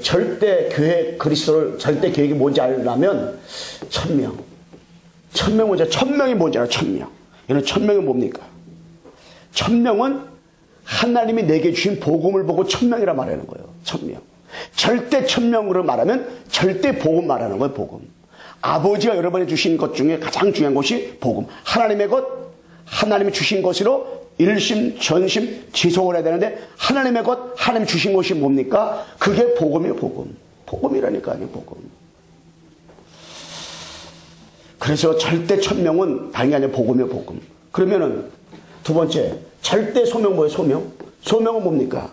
절대 계획, 그리스도를 절대 계획이 뭔지 알려면, 1000명. 1000명 뭔지, 1000명이 뭔지 알아요, 1000명. 얘는 1000명이 뭡니까? 1000명은 하나님이 내게 주신 복음을 보고 1000명이라 말하는 거예요. 1000명. 절대 1000명으로 말하면 절대 복음 말하는 거예요, 복음. 아버지가 여러분이 주신 것 중에 가장 중요한 것이 복음. 하나님의 것, 하나님이 주신 것으로 일심, 전심, 지속을 해야 되는데, 하나님의 것, 하나님이 주신 것이 뭡니까? 그게 복음이에요, 복음. 복음이라니까요, 복음. 그래서 절대 1000명은 다른 게 아니라 복음이에요, 복음. 그러면은, 두 번째, 절대 소명 뭐예요, 소명? 소명은 뭡니까?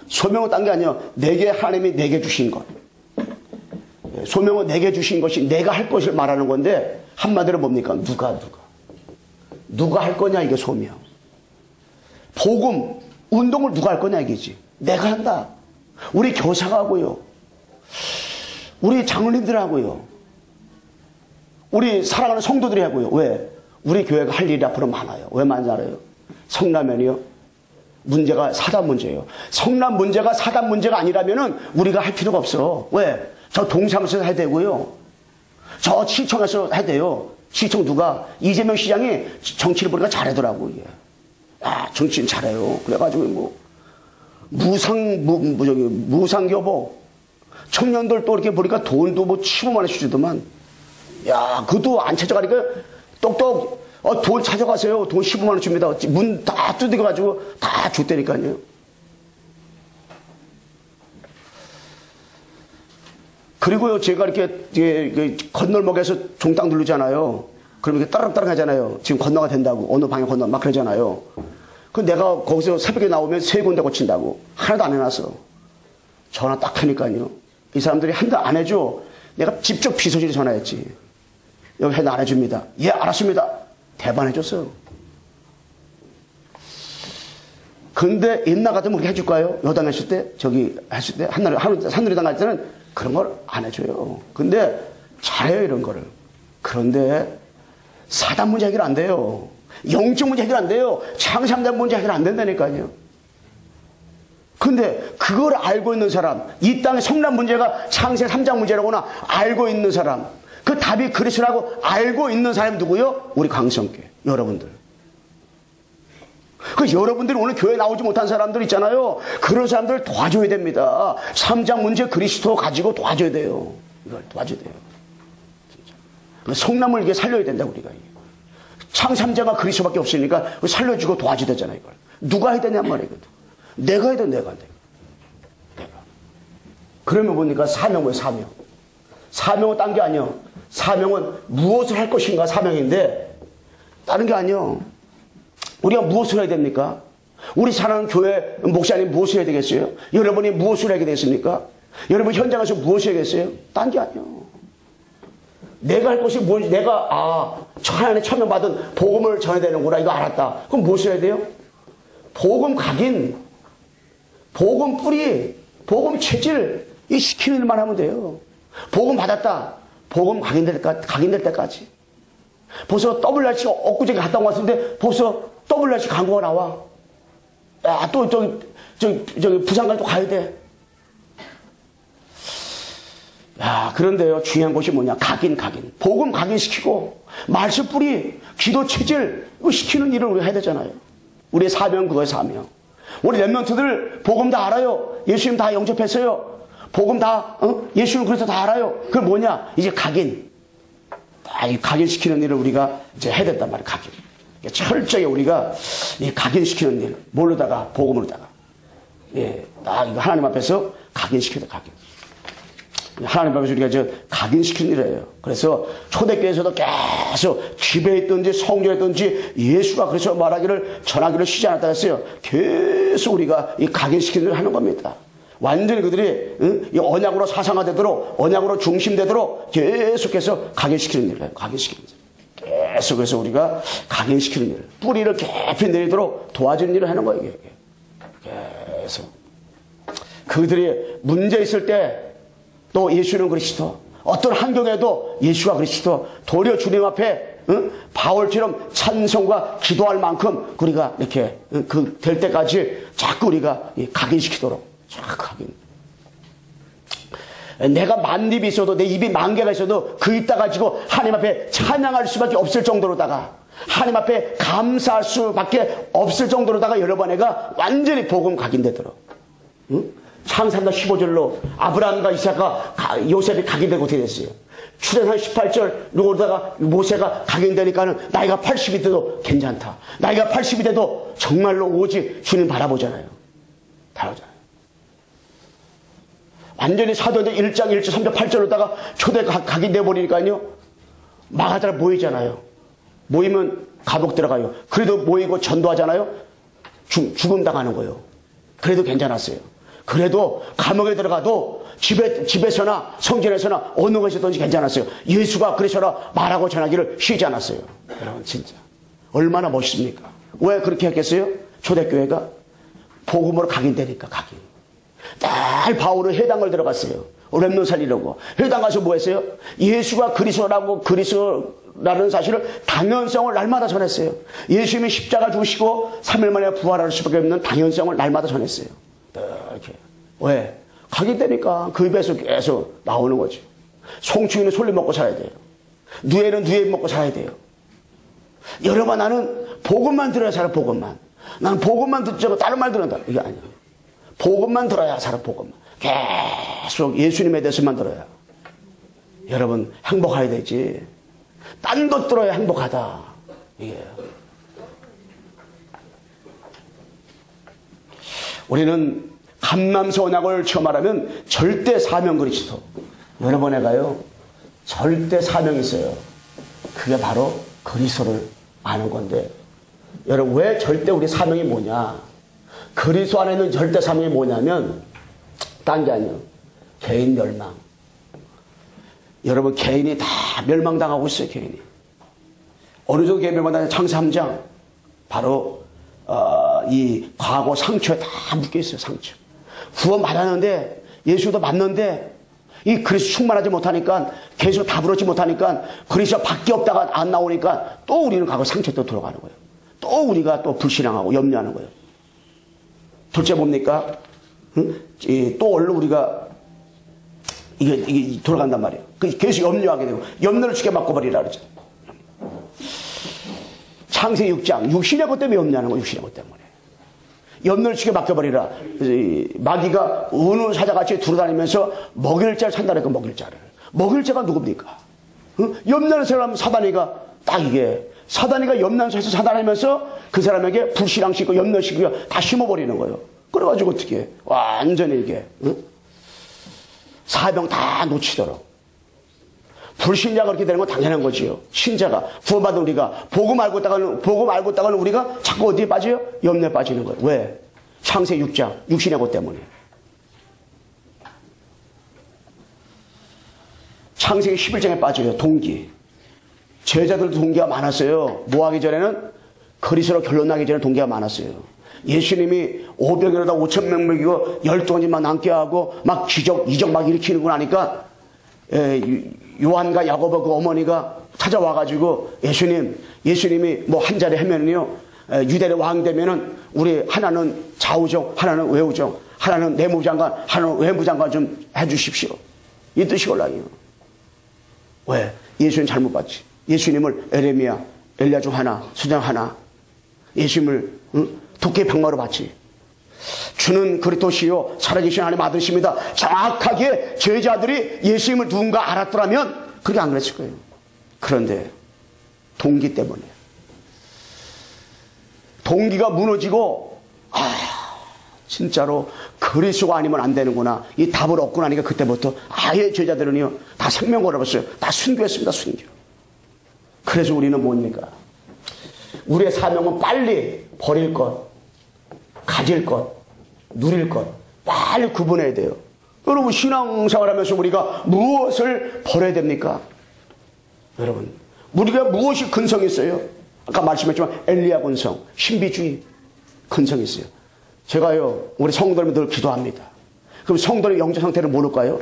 소명은 딴 게 아니에요. 내게 하나님이 내게 주신 것. 소명은 내게 주신 것이 내가 할 것을 말하는 건데, 한마디로 뭡니까? 누가 할 거냐, 이게 소명. 복음, 운동을 누가 할 거냐, 이게지. 내가 한다. 우리 교사가 하고요. 우리 장로님들 하고요. 우리 사랑하는 성도들이 하고요. 왜? 우리 교회가 할 일이 앞으로 많아요. 왜 많지 않아요? 성라면이요. 문제가 사단 문제예요. 성난 문제가 사단 문제가 아니라면은 우리가 할 필요가 없어. 왜? 저 동사무소에서 해야 되고요. 저 시청에서 해야 돼요. 시청 누가? 이재명 시장이 정치를 보니까 잘하더라고. 이게. 아, 정치는 잘해요. 그래가지고 뭐 무상교복 청년들 또 이렇게 보니까 돈도 뭐 15만 원씩 주더만. 야, 그것도 안 찾아가니까 똑똑 돈 찾아가세요. 돈 15만 원 줍니다. 문 다 두드려가지고 다 줬다니까요. 그리고요, 제가 이렇게 건널목에서 종딱 누르잖아요. 그러면 이렇게 따랑따랑 하잖아요. 지금 건너가 된다고. 어느 방향 건너 막 그러잖아요. 그 내가 거기서 새벽에 나오면 3군데 고친다고. 하나도 안 해놨어. 전화 딱 하니까요. 이 사람들이 한 달 안 해줘. 내가 직접 비서실에 전화했지. 여기 해도 안 해줍니다. 예, 알았습니다. 대반해줬어요. 근데 옛날 같으면 우리가 해줄까요? 여당 했을 때, 저기 했을 때, 한누리당 할 때는 그런 걸 안 해줘요. 근데 잘해요, 이런 거를. 그런데 사단 문제 해결 안 돼요. 영적 문제 해결 안 돼요. 창상된 문제 해결 안 된다니까요. 근데 그걸 알고 있는 사람, 이 땅의 성난 문제가 창세 3장 문제라거나 알고 있는 사람, 그 답이 그리스도라고 알고 있는 사람이 누구요? 우리 강성교회 여러분들. 그 여러분들이 오늘 교회 나오지 못한 사람들 있잖아요. 그런 사람들 도와줘야 됩니다. 3장 문제 그리스도 가지고 도와줘야 돼요. 이걸 도와줘야 돼요. 진짜. 성남을 이게 살려야 된다 우리가. 창삼자가 그리스도밖에 없으니까 살려주고 도와줘야 되잖아요. 이걸. 누가 해야 되냔 말이거든. 내가 해야 돼, 내가. 그러면 보니까 사명은 사명. 사명은 딴 게 아니야. 사명은 무엇을 할 것인가 사명인데 다른 게 아니야. 우리가 무엇을 해야 됩니까? 우리 사랑하는 교회 목사님 무엇을 해야 되겠어요? 여러분이 무엇을 하게 됐습니까? 여러분 현장에서 무엇을 해야겠어요? 딴 게 아니야. 내가 할 것이 뭔지 내가 하나님의 천명받은 복음을 전해야 되는구나 이거 알았다. 그럼 무엇을 해야 돼요? 복음 각인, 복음 뿌리, 복음 체질 이 시키는 일만 하면 돼요. 복음 받았다. 복음 각인될 때까지. 벌써 WRC 엊그저께 갔다 왔는데 벌써 WRC 광고가 나와. 야, 또 저기 부산까지 또 가야 돼. 야, 그런데요, 중요한 것이 뭐냐? 각인. 복음 각인시키고, 말씀 뿌리, 기도 체질, 이거 시키는 일을 우리가 해야 되잖아요. 우리의 사명, 그거의 사명. 우리 랩런트들 복음 다 알아요. 예수님 다 영접했어요. 복음 다, 예수님 그래서 다 알아요. 그게 뭐냐? 이제 각인. 이 각인시키는 일을 우리가 이제 해야 된단 말이에요, 각인. 철저히 우리가 이 각인시키는 일, 뭘로다가, 복음으로다가. 예, 이거 하나님 앞에서 각인시켜야 돼, 각인. 하나님 앞에서 우리가 각인시키는 일이에요. 그래서 초대교회에서도 계속 집에 있든지 성전에 있든지 예수가 그래서 말하기를 전하기를 쉬지 않았다 했어요. 계속 우리가 이 각인시키는 일을 하는 겁니다. 완전히 그들이 이 언약으로 사상화되도록 언약으로 중심되도록 계속해서 각인시키는 일을 해요. 각인시키는 일. 계속해서 우리가 각인시키는 일. 뿌리를 깊이 내리도록 도와주는 일을 하는 거예요. 이게. 계속. 그들이 문제 있을 때 또 예수는 그리스도 어떤 환경에도 예수가 그리스도 도리어 주님 앞에 바울처럼 찬송과 기도할 만큼 우리가 이렇게 될 때까지 자꾸 우리가 각인시키도록 자꾸 각인. 내가 만입이 있어도 내 입이 10,000개가 있어도 그 입 다 가지고 하나님 앞에 찬양할 수밖에 없을 정도로다가 하나님 앞에 감사할 수밖에 없을 정도로다가 여러 번 내가 완전히 복음 각인되도록. 창세기상 15절로 아브라함과 이삭과 요셉이 각인되고 어떻게 됐어요? 출애굽기 18절 누구로다가 모세가 각인되니까는 나이가 80이 돼도 괜찮다. 나이가 80이 돼도 정말로 오직 주님 바라보잖아요. 바라보잖아요. 완전히 사도행전 1장 1절 3절 8절로다가 초대가 각인돼 버리니까요. 마가다라 모이잖아요. 모이면 감옥 들어가요. 그래도 모이고 전도하잖아요. 죽음 당하는 거예요. 그래도 괜찮았어요. 그래도 감옥에 들어가도 집에서나 성전에서나 어느 곳이든지 괜찮았어요. 예수가 그래서라 말하고 전하기를 쉬지 않았어요. 여러분 진짜 얼마나 멋있습니까? 왜 그렇게 했겠어요? 초대교회가 복음으로 각인되니까 각인. 날 바울은 해당을 들어갔어요. 렘넌트 살리려고. 회당 가서 뭐 했어요? 예수가 그리스도라는 사실을 당연성을 날마다 전했어요. 예수님이 십자가 죽으시고 3일 만에 부활할 수밖에 없는 당연성을 날마다 전했어요. 이렇게. 왜? 가게 되니까 그 입에서 계속 나오는 거죠. 송충이는 솔잎 먹고 살아야 돼요. 누에는 누에 먹고 살아야 돼요. 여러분, 나는 복음만 들어야 살아. 복음만. 나는 복음만 듣자고 다른 말 들은다. 이게 아니야. 복음만 들어야 살아. 복음만. 계속 예수님에 대해서만 들어야. 여러분, 행복해야 되지. 딴 것 들어야 행복하다. 이게. 우리는 감남서 언약을 체험하려면 절대 사명 그리스도. 여러분에가요, 절대 사명이 있어요. 그게 바로 그리스도를 아는 건데, 여러분, 왜 절대 우리 사명이 뭐냐? 그리스도 안에 있는 절대 사명이 뭐냐면, 딴 게 아니에요. 개인 멸망. 여러분, 개인이 다 멸망당하고 있어요, 개인이. 어느 정도 개인 멸망당하냐? 창세 3장. 바로, 이 과거 상처에 다 묶여 있어요, 상처. 구원 받았는데, 예수도 맞는데, 이 그리스도 충만하지 못하니까, 계속 답을 얻지 못하니까, 그리스도 밖에 없다가 안 나오니까, 또 우리는 과거 상처에 또 들어가는 거예요. 또 우리가 또 불신앙하고 염려하는 거예요. 둘째 뭡니까? 응? 또 얼른 우리가, 이게 돌아간단 말이에요. 계속 염려하게 되고, 염려를 죽게 바꿔버리라 그러죠. 창세 6장, 육신의 것 때문에 염려하는 거예요, 육신의 것 때문에. 염려를 죽게 맡겨버리라. 마귀가 어느 사자같이 두루다니면서 먹일 자를 산다니까, 먹일 자를. 먹일 자가 누굽니까? 응? 염려하는 사람 사단이가 딱 이게, 사단이가 염려해서 사단하면서 그 사람에게 불신앙 싣고 염려 싣고 다 심어버리는 거예요. 그래가지고 어떻게 해? 완전히 이게, 응? 사명 다 놓치도록. 불신자가 그렇게 되는 건 당연한 거지요. 신자가, 구원받은 우리가, 복음 알고 있다가는 우리가 자꾸 어디에 빠져요? 염려에 빠지는 거예요. 왜? 창세 6장, 육신의 것 때문에. 창세기 11장에 빠져요. 동기. 제자들도 동기가 많았어요. 뭐 하기 전에는? 그리스도로 결론 나기 전에 동기가 많았어요. 예수님이 500여다 5,000명 먹이고 12가지만 남게 하고 막 이적 막 일으키는 거 나니까 요한과 야고보 그 어머니가 찾아와가지고 예수님이 뭐 한 자리 하면은요, 유대의 왕 되면은 우리 하나는 좌우정, 하나는 외우정, 하나는 내무장관, 하나는 외무장관 좀 해주십시오. 이 뜻이걸라요. 왜? 예수님 잘못 봤지. 예수님을 에레미야, 엘리야 중 하나, 수장 하나, 예수님을 도끼 병마로 봤지. 주는 그리스도시요 살아계신 하나님 아들이십니다. 정확하게 제자들이 예수님을 누군가 알았더라면 그렇게 안 그랬을 거예요. 그런데 동기 때문에 동기가 무너지고 진짜로 그리스도가 아니면 안 되는구나, 이 답을 얻고 나니까 그때부터 아예 제자들은요 다 생명 걸어봤어요. 다 순교했습니다. 순교. 그래서 우리는 뭡니까? 우리의 사명은 빨리 버릴 것, 가질 것, 누릴 것 빨리 구분해야 돼요. 여러분, 신앙생활하면서 우리가 무엇을 버려야 됩니까? 여러분, 우리가 무엇이 근성이 있어요? 아까 말씀했지만 엘리야 근성, 신비주의 근성이 있어요. 제가요 우리 성도들은 늘 기도합니다. 그럼 성도의 영적 상태를 모를까요?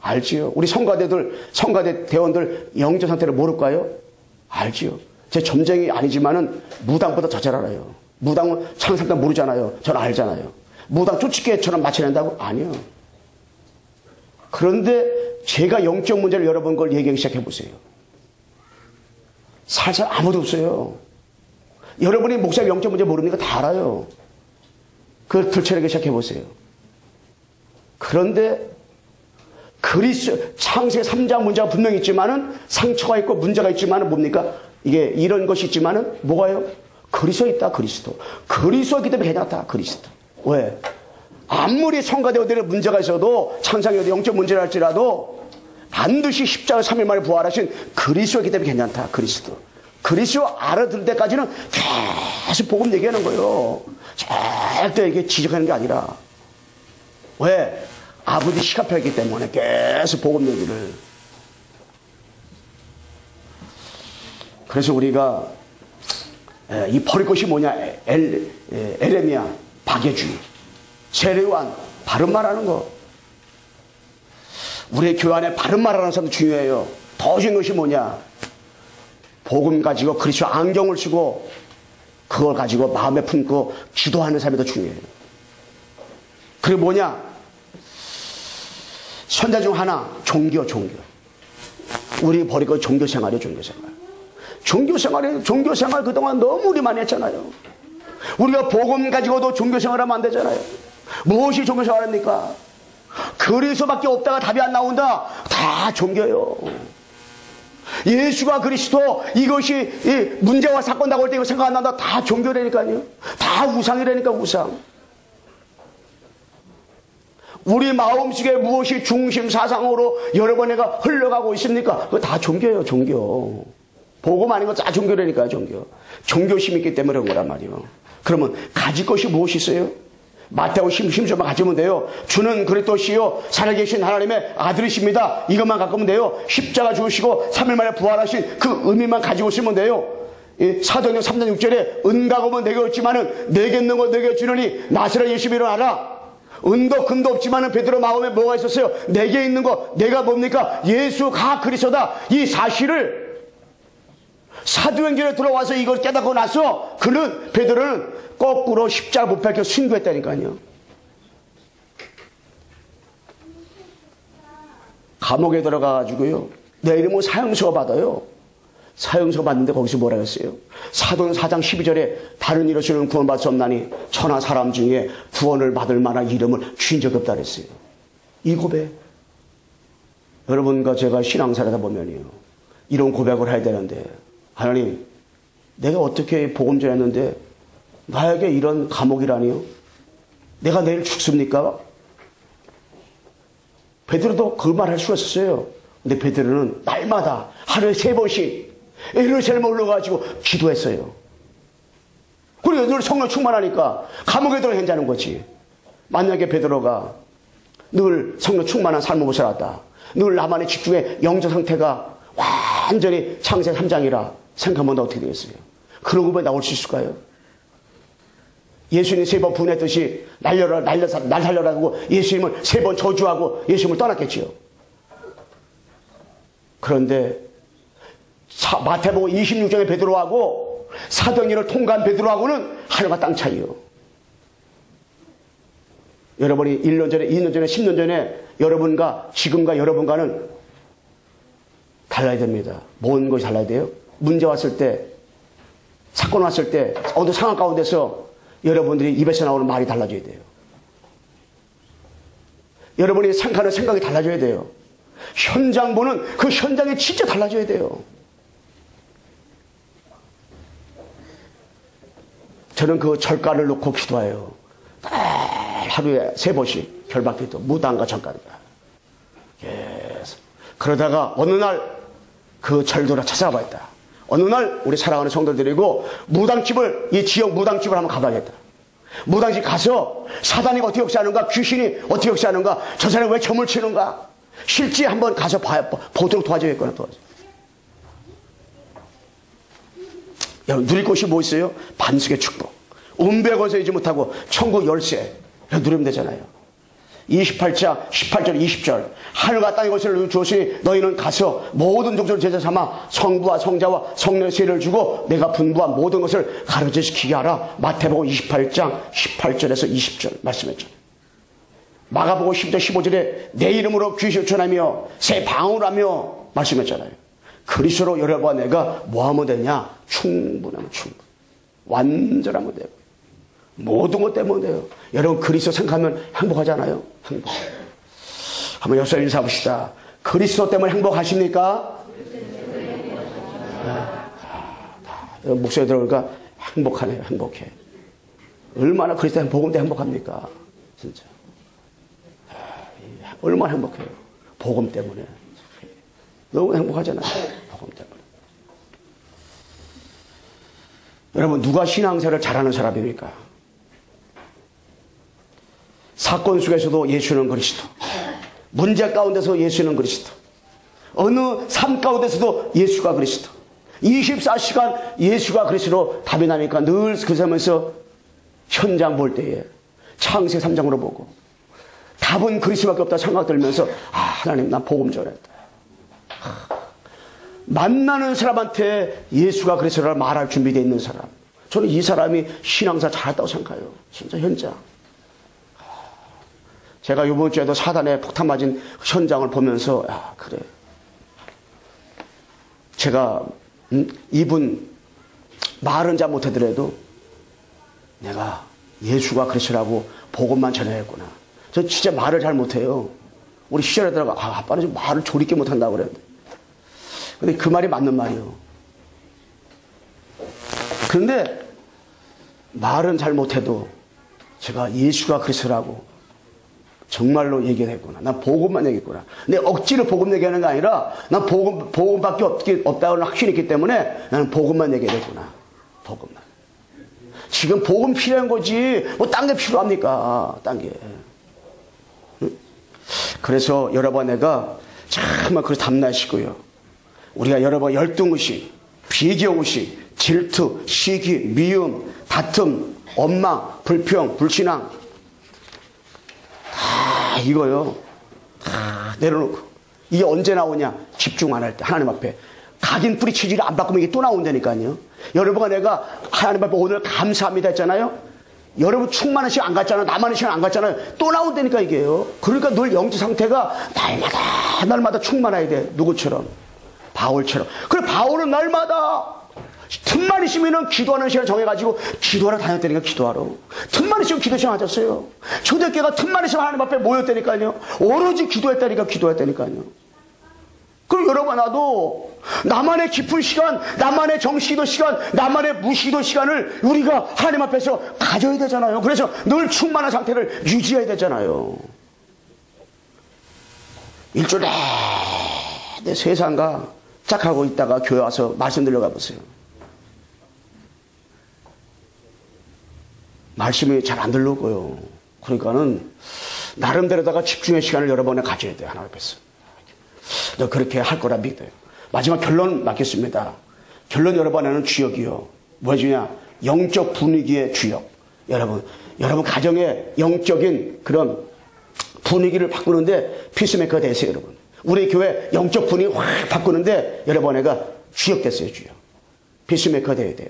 알지요. 우리 성가대 대원들 영적 상태를 모를까요? 알지요. 제 점쟁이 아니지만은 무당보다 더 잘 알아요. 무당은 창상당 모르잖아요. 저는 알잖아요. 무당 쫓기게처럼 맞춰낸다고? 아니요. 그런데 제가 영적 문제를 여러분 걸 얘기하기 시작해보세요. 살살 아무도 없어요. 여러분이 목사님 영적 문제 모르니까 다 알아요. 그걸 들춰내기 시작해보세요. 그런데 창세 3장 문제가 분명히 있지만은 상처가 있고 문제가 있지만은 뭡니까? 이게 이런 것이 있지만은 뭐가요? 그리스도 있다. 그리스도. 그리스도이기 때문에 괜찮다. 그리스도. 왜? 아무리 성가대원들의 문제가 있어도 창상의 영적 문제라 할지라도 반드시 십자가 3일 만에 부활하신 그리스도이기 때문에 괜찮다. 그리스도. 그리스도 알아들 때까지는 계속 복음 얘기하는 거예요. 절대 이게 지적하는 게 아니라. 왜? 아버지 시간표이기 때문에 계속 복음 얘기를. 그래서 우리가 이 버릴 것이 뭐냐? 에레미야 박예주의, 세례요한 바른 말하는 거. 우리 교회 안에 바른 말하는 사람도 중요해요. 더 중요한 것이 뭐냐? 복음 가지고 그리스도 안경을 쓰고 그걸 가지고 마음에 품고 기도하는 사람이 더 중요해요. 그리고 뭐냐? 선자 중 하나, 종교. 우리 버리고 종교생활이에요, 종교생활 그동안 너무 우리 많이 했잖아요. 우리가 복음 가지고도 종교생활하면 안 되잖아요. 무엇이 종교생활입니까? 그리스도밖에 없다가 답이 안 나온다. 다 종교예요. 예수가 그리스도, 이것이 문제와 사건 나올 때 이거 생각 안 난다. 다 종교라니까요. 다 우상이라니까, 우상. 우리 마음속에 무엇이 중심 사상으로 여러 번에가 흘러가고 있습니까? 그거 다 종교예요, 종교. 복음 아닌 거 다 종교라니까요, 종교. 종교심이 있기 때문에 그런 거란 말이에요. 그러면 가질 것이 무엇이 있어요? 마태복음 10장만 가지면 돼요. 주는 그리스도시요 살아계신 하나님의 아들이십니다. 이것만 갖고면 돼요. 십자가 죽으시고 3일 만에 부활하신 그 의미만 가지고 있으면 돼요. 사도행전 3장 6절에 은과 금은 내게 없지만은 내게 있는 거 내게 주느니 나사렛 예수를 일어나라. 은도 금도 없지만은 베드로 마음에 뭐가 있었어요? 내게 있는 거 내가 뭡니까? 예수가 그리스도다. 이 사실을 사도행전에 들어와서 이걸 깨닫고 나서 베드로는 거꾸로 십자가 못 박혀 순교했다니까요. 감옥에 들어가가지고요, 내 이름은 사형서 받아요. 사형서 받는데 거기서 뭐라 했어요? 사도행전 4장 12절에 다른 이로서는 구원받을 수 없나니 천하 사람 중에 구원을 받을 만한 이름을 주인 적이 없다 그랬어요. 이 고백, 여러분과 제가 신앙생활하다 보면요, 이런 고백을 해야 되는데, 하나님, 내가 어떻게 복음 전했는데 나에게 이런 감옥이라니요? 내가 내일 죽습니까? 베드로도 그 말 할 수가 있었어요. 근데 베드로는 날마다 하루에 3번씩 예루살렘에 올라가지고 기도했어요. 그리고 늘 성령 충만하니까 감옥에 들어 괜찮은 거지. 만약에 베드로가 늘 성령 충만한 삶을 못 살았다, 늘 나만의 집중의 영적 상태가 완전히 창세 3장이라 생각하면 어떻게 되겠어요? 그런 고백이 나올 수 있을까요? 예수님이 3번 분했듯이 날 살려라고 예수님을 3번 저주하고 예수님을 떠났겠지요. 그런데 마태복음 26장의 베드로하고 사도행전을 통과한 베드로하고는 하늘과 땅 차이요. 여러분이 1년 전에, 2년 전에, 10년 전에 여러분과 지금과 여러분과는 달라야 됩니다. 뭔 것이 달라야 돼요? 문제 왔을 때, 사건 왔을 때, 어느 상황 가운데서 여러분들이 입에서 나오는 말이 달라져야 돼요. 여러분이 생각하는 생각이 달라져야 돼요. 현장 보는 그 현장이 진짜 달라져야 돼요. 저는 그 절가를 놓고 기도해요. 하루에 3번씩 결박기도, 무당과 절가입니다. 계속. 그러다가 어느 날 그 절도를 찾아가 봤다. 어느 날 우리 사랑하는 성도들이고 무당집을, 이 지역 무당집을 한번 가봐야겠다. 무당집 가서 사단이 어떻게 역사하는가, 귀신이 어떻게 역사하는가, 저 사람이 왜 점을 치는가, 실제 한번 가서 보도록 도와줘야겠구나. 여러분, 누릴 것이 뭐 있어요? 반석의 축복. 은배 건설이지 못하고 천국 열쇠 누리면 되잖아요. 28장 18절 20절 하늘과 땅의 것을 주었으니 너희는 가서 모든 족속을 제자 삼아 성부와 성자와 성령의 세례를 주고 내가 분부한 모든 것을 가르치시키게 하라. 마태복음 28장 18절에서 20절 말씀했죠. 마가복음 10장 15절에 내 이름으로 귀신을 쫓아내며 새 방언을 하며 말씀했잖아요. 그리스도로 여러분 내가 뭐하면 되냐? 충분하면 충분, 완전하면 되고 모든 것 때문에 돼요. 여러분 그리스도 생각하면 행복하잖아요. 행복. 한번 여기서 인사합시다. 그리스도 때문에 행복하십니까? 목소리 들어보니까 행복하네요. 행복해. 얼마나 그리스도 복음 때문에 행복합니까? 진짜. 얼마나 행복해요. 복음 때문에. 너무 행복하잖아요. 복음 때문에. 여러분 누가 신앙생활을 잘하는 사람입니까? 사건 속에서도 예수는 그리스도, 문제 가운데서 예수는 그리스도, 어느 삶 가운데서도 예수가 그리스도, 24시간 예수가 그리스도로 답이 나니까 늘 그 삶에서 현장 볼 때에 창세 3장으로 보고 답은 그리스도밖에 없다 생각 들면서 하나님 나 복음 전했다. 만나는 사람한테 예수가 그리스도라 말할 준비되어 있는 사람. 저는 이 사람이 신앙사 잘했다고 생각해요. 진짜 현장. 제가 이번 주에도 사단에 폭탄 맞은 현장을 보면서 그래. 제가 이분 말은 잘 못하더라도 내가 예수가 그리스도라고 복음만 전해야겠구나. 저 진짜 말을 잘 못해요. 우리 시절에다가 아빠는 좀 말을 조리게 못한다고 그랬는데. 근데 그 말이 맞는 말이에요. 그런데 말은 잘 못해도 제가 예수가 그리스도라고 정말로 얘기를 했구나. 난 복음만 얘기했구나. 내 억지로 복음 얘기하는 게 아니라 난 복음밖에 없다고 확신했기 때문에 나는 복음만 얘기했구나. 복음만. 지금 복음 필요한 거지 뭐 딴 게 필요합니까? 딴 게. 그래서 여러분 내가 정말 그걸 담나시고요. 우리가 여러분 열등의식, 비교의식, 질투, 시기, 미움, 다툼, 원망, 불평, 불신앙 다 이거요. 다 내려놓고 이게 언제 나오냐? 집중 안 할 때 하나님 앞에 각인 뿌리 체질을 안 바꾸면 이게 또 나온다니까요. 여러분과 내가 하나님 앞에 오늘 감사합니다 했잖아요. 여러분 충만한 시간 안 갔잖아요. 나만의 시간 안 갔잖아요. 또 나온다니까 이게요. 그러니까 늘 영적 상태가 날마다 충만해야 돼. 누구처럼? 바울처럼. 그래 바울은 날마다 틈만 있으면 기도하는 시간 정해가지고 기도하러 다녔다니까. 기도하러 틈만 있으면 기도 시간 하셨어요. 초대교회가 틈만 있으면 하나님 앞에 모였다니까요. 오로지 기도했다니까요. 그럼 여러분 나도 나만의 깊은 시간, 나만의 정시기도 시간, 나만의 무시기도 시간을 우리가 하나님 앞에서 가져야 되잖아요. 그래서 늘 충만한 상태를 유지해야 되잖아요. 일주일에 내 세상가 짝 하고 있다가 교회 와서 말씀 들려가 보세요. 말씀이 잘 안 들려오고요. 그러니까는 나름대로다가 집중의 시간을 여러 번에 가져야 돼요. 하나님 앞에서. 너 그렇게 할 거라 믿어요. 마지막 결론 맡겠습니다. 결론 여러분에는 주역이요. 뭐 주냐? 영적 분위기의 주역. 여러분 가정의 영적인 그런 분위기를 바꾸는데 피스메이커가 되세요, 여러분. 우리 교회 영적 분위기 확 바꾸는데 여러분애가 주역 됐어요, 주역. 피스메이커가 돼야 돼요.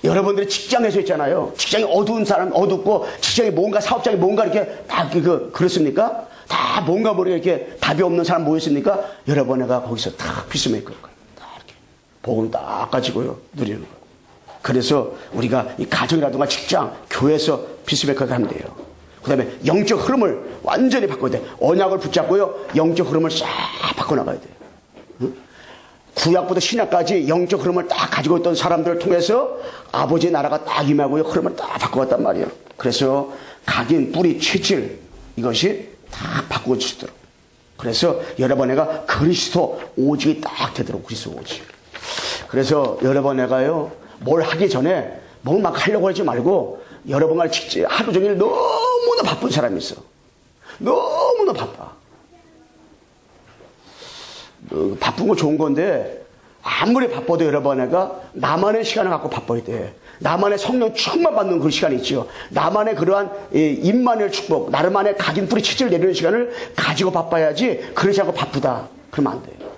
여러분들이 직장에서 있잖아요. 직장이 어두운 사람, 어둡고, 직장이 뭔가, 사업장이 뭔가 이렇게 다 그렇습니까? 다 뭔가 모르게 이렇게 답이 없는 사람 모였습니까? 여러분애가 거기서 다 피스메이커일 거예요. 다 이렇게. 복음 딱 가지고요. 누리는 거예요. 그래서 우리가 이 가정이라든가 직장, 교회에서 피스메이커가 하면 돼요. 그 다음에 영적 흐름을 완전히 바꿔야 돼. 언약을 붙잡고요. 영적 흐름을 싹 바꿔나가야 돼요. 구약부터 신약까지 영적 흐름을 딱 가지고 있던 사람들을 통해서 아버지의 나라가 딱 임하고요. 흐름을 딱 바꿔갔단 말이에요. 그래서 각인, 뿌리, 체질 이것이 다 바꾸어지도록. 그래서 여러분애가 그리스도 오직이 딱 되도록 그리스도 오직. 그래서 여러분애가요. 뭘 하기 전에 뭘 막 하려고 하지 말고 여러분과 하루 종일 너무나 바쁜 사람이 있어. 너무나 바빠. 바쁜 거 좋은 건데 아무리 바빠도 여러분애가 나만의 시간을 갖고 바빠야 돼. 나만의 성령 충만 받는 그 시간이 있죠. 나만의 그러한 임마누엘 축복, 나만의 각인 뿌리 치질 내리는 시간을 가지고 바빠야지. 그러지 않고 바쁘다 그러면 안 돼요.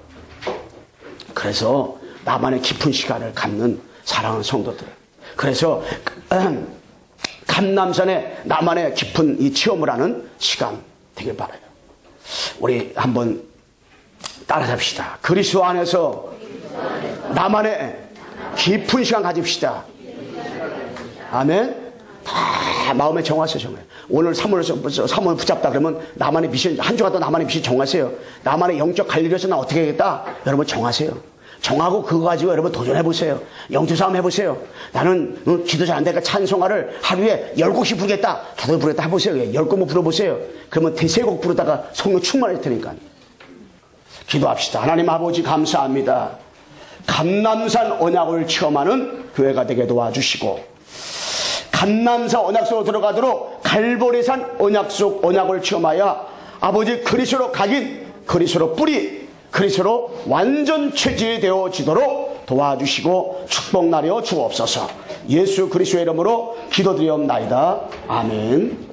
그래서 나만의 깊은 시간을 갖는 사랑하는 성도들. 그래서 감람산에 나만의 깊은 이 체험을 하는 시간 되길 바라요. 우리 한번 따라잡시다. 그리스도 안에서 나만의 깊은 시간 가집시다. 아멘. 다 마음에 정하세요. 정말 오늘 3월 붙잡다 그러면 나만의 미션 한 주가 더 나만의 미션 정하세요. 나만의 영적 관리로서 나 어떻게 하겠다. 여러분 정하세요. 정하고 그거 가지고 여러분 도전해보세요. 영적 싸움 해보세요. 나는 기도 잘 안 되니까 찬송가를 하루에 10곡씩 부르겠다. 기도 부르겠다 해보세요. 10곡만 불러보세요. 그러면 대세곡 부르다가 성령 충만할 테니까. 기도합시다. 하나님 아버지 감사합니다. 감람산 언약을 체험하는 교회가 되게 도와주시고 감람산 언약 속으로 들어가도록 갈보리산 언약 속 언약을 체험하여 아버지 그리스도로 각인, 그리스도로 뿌리, 그리스도로 완전 체질이 되어지도록 도와주시고 축복 나려 주옵소서. 예수 그리스도의 이름으로 기도드리옵나이다. 아멘.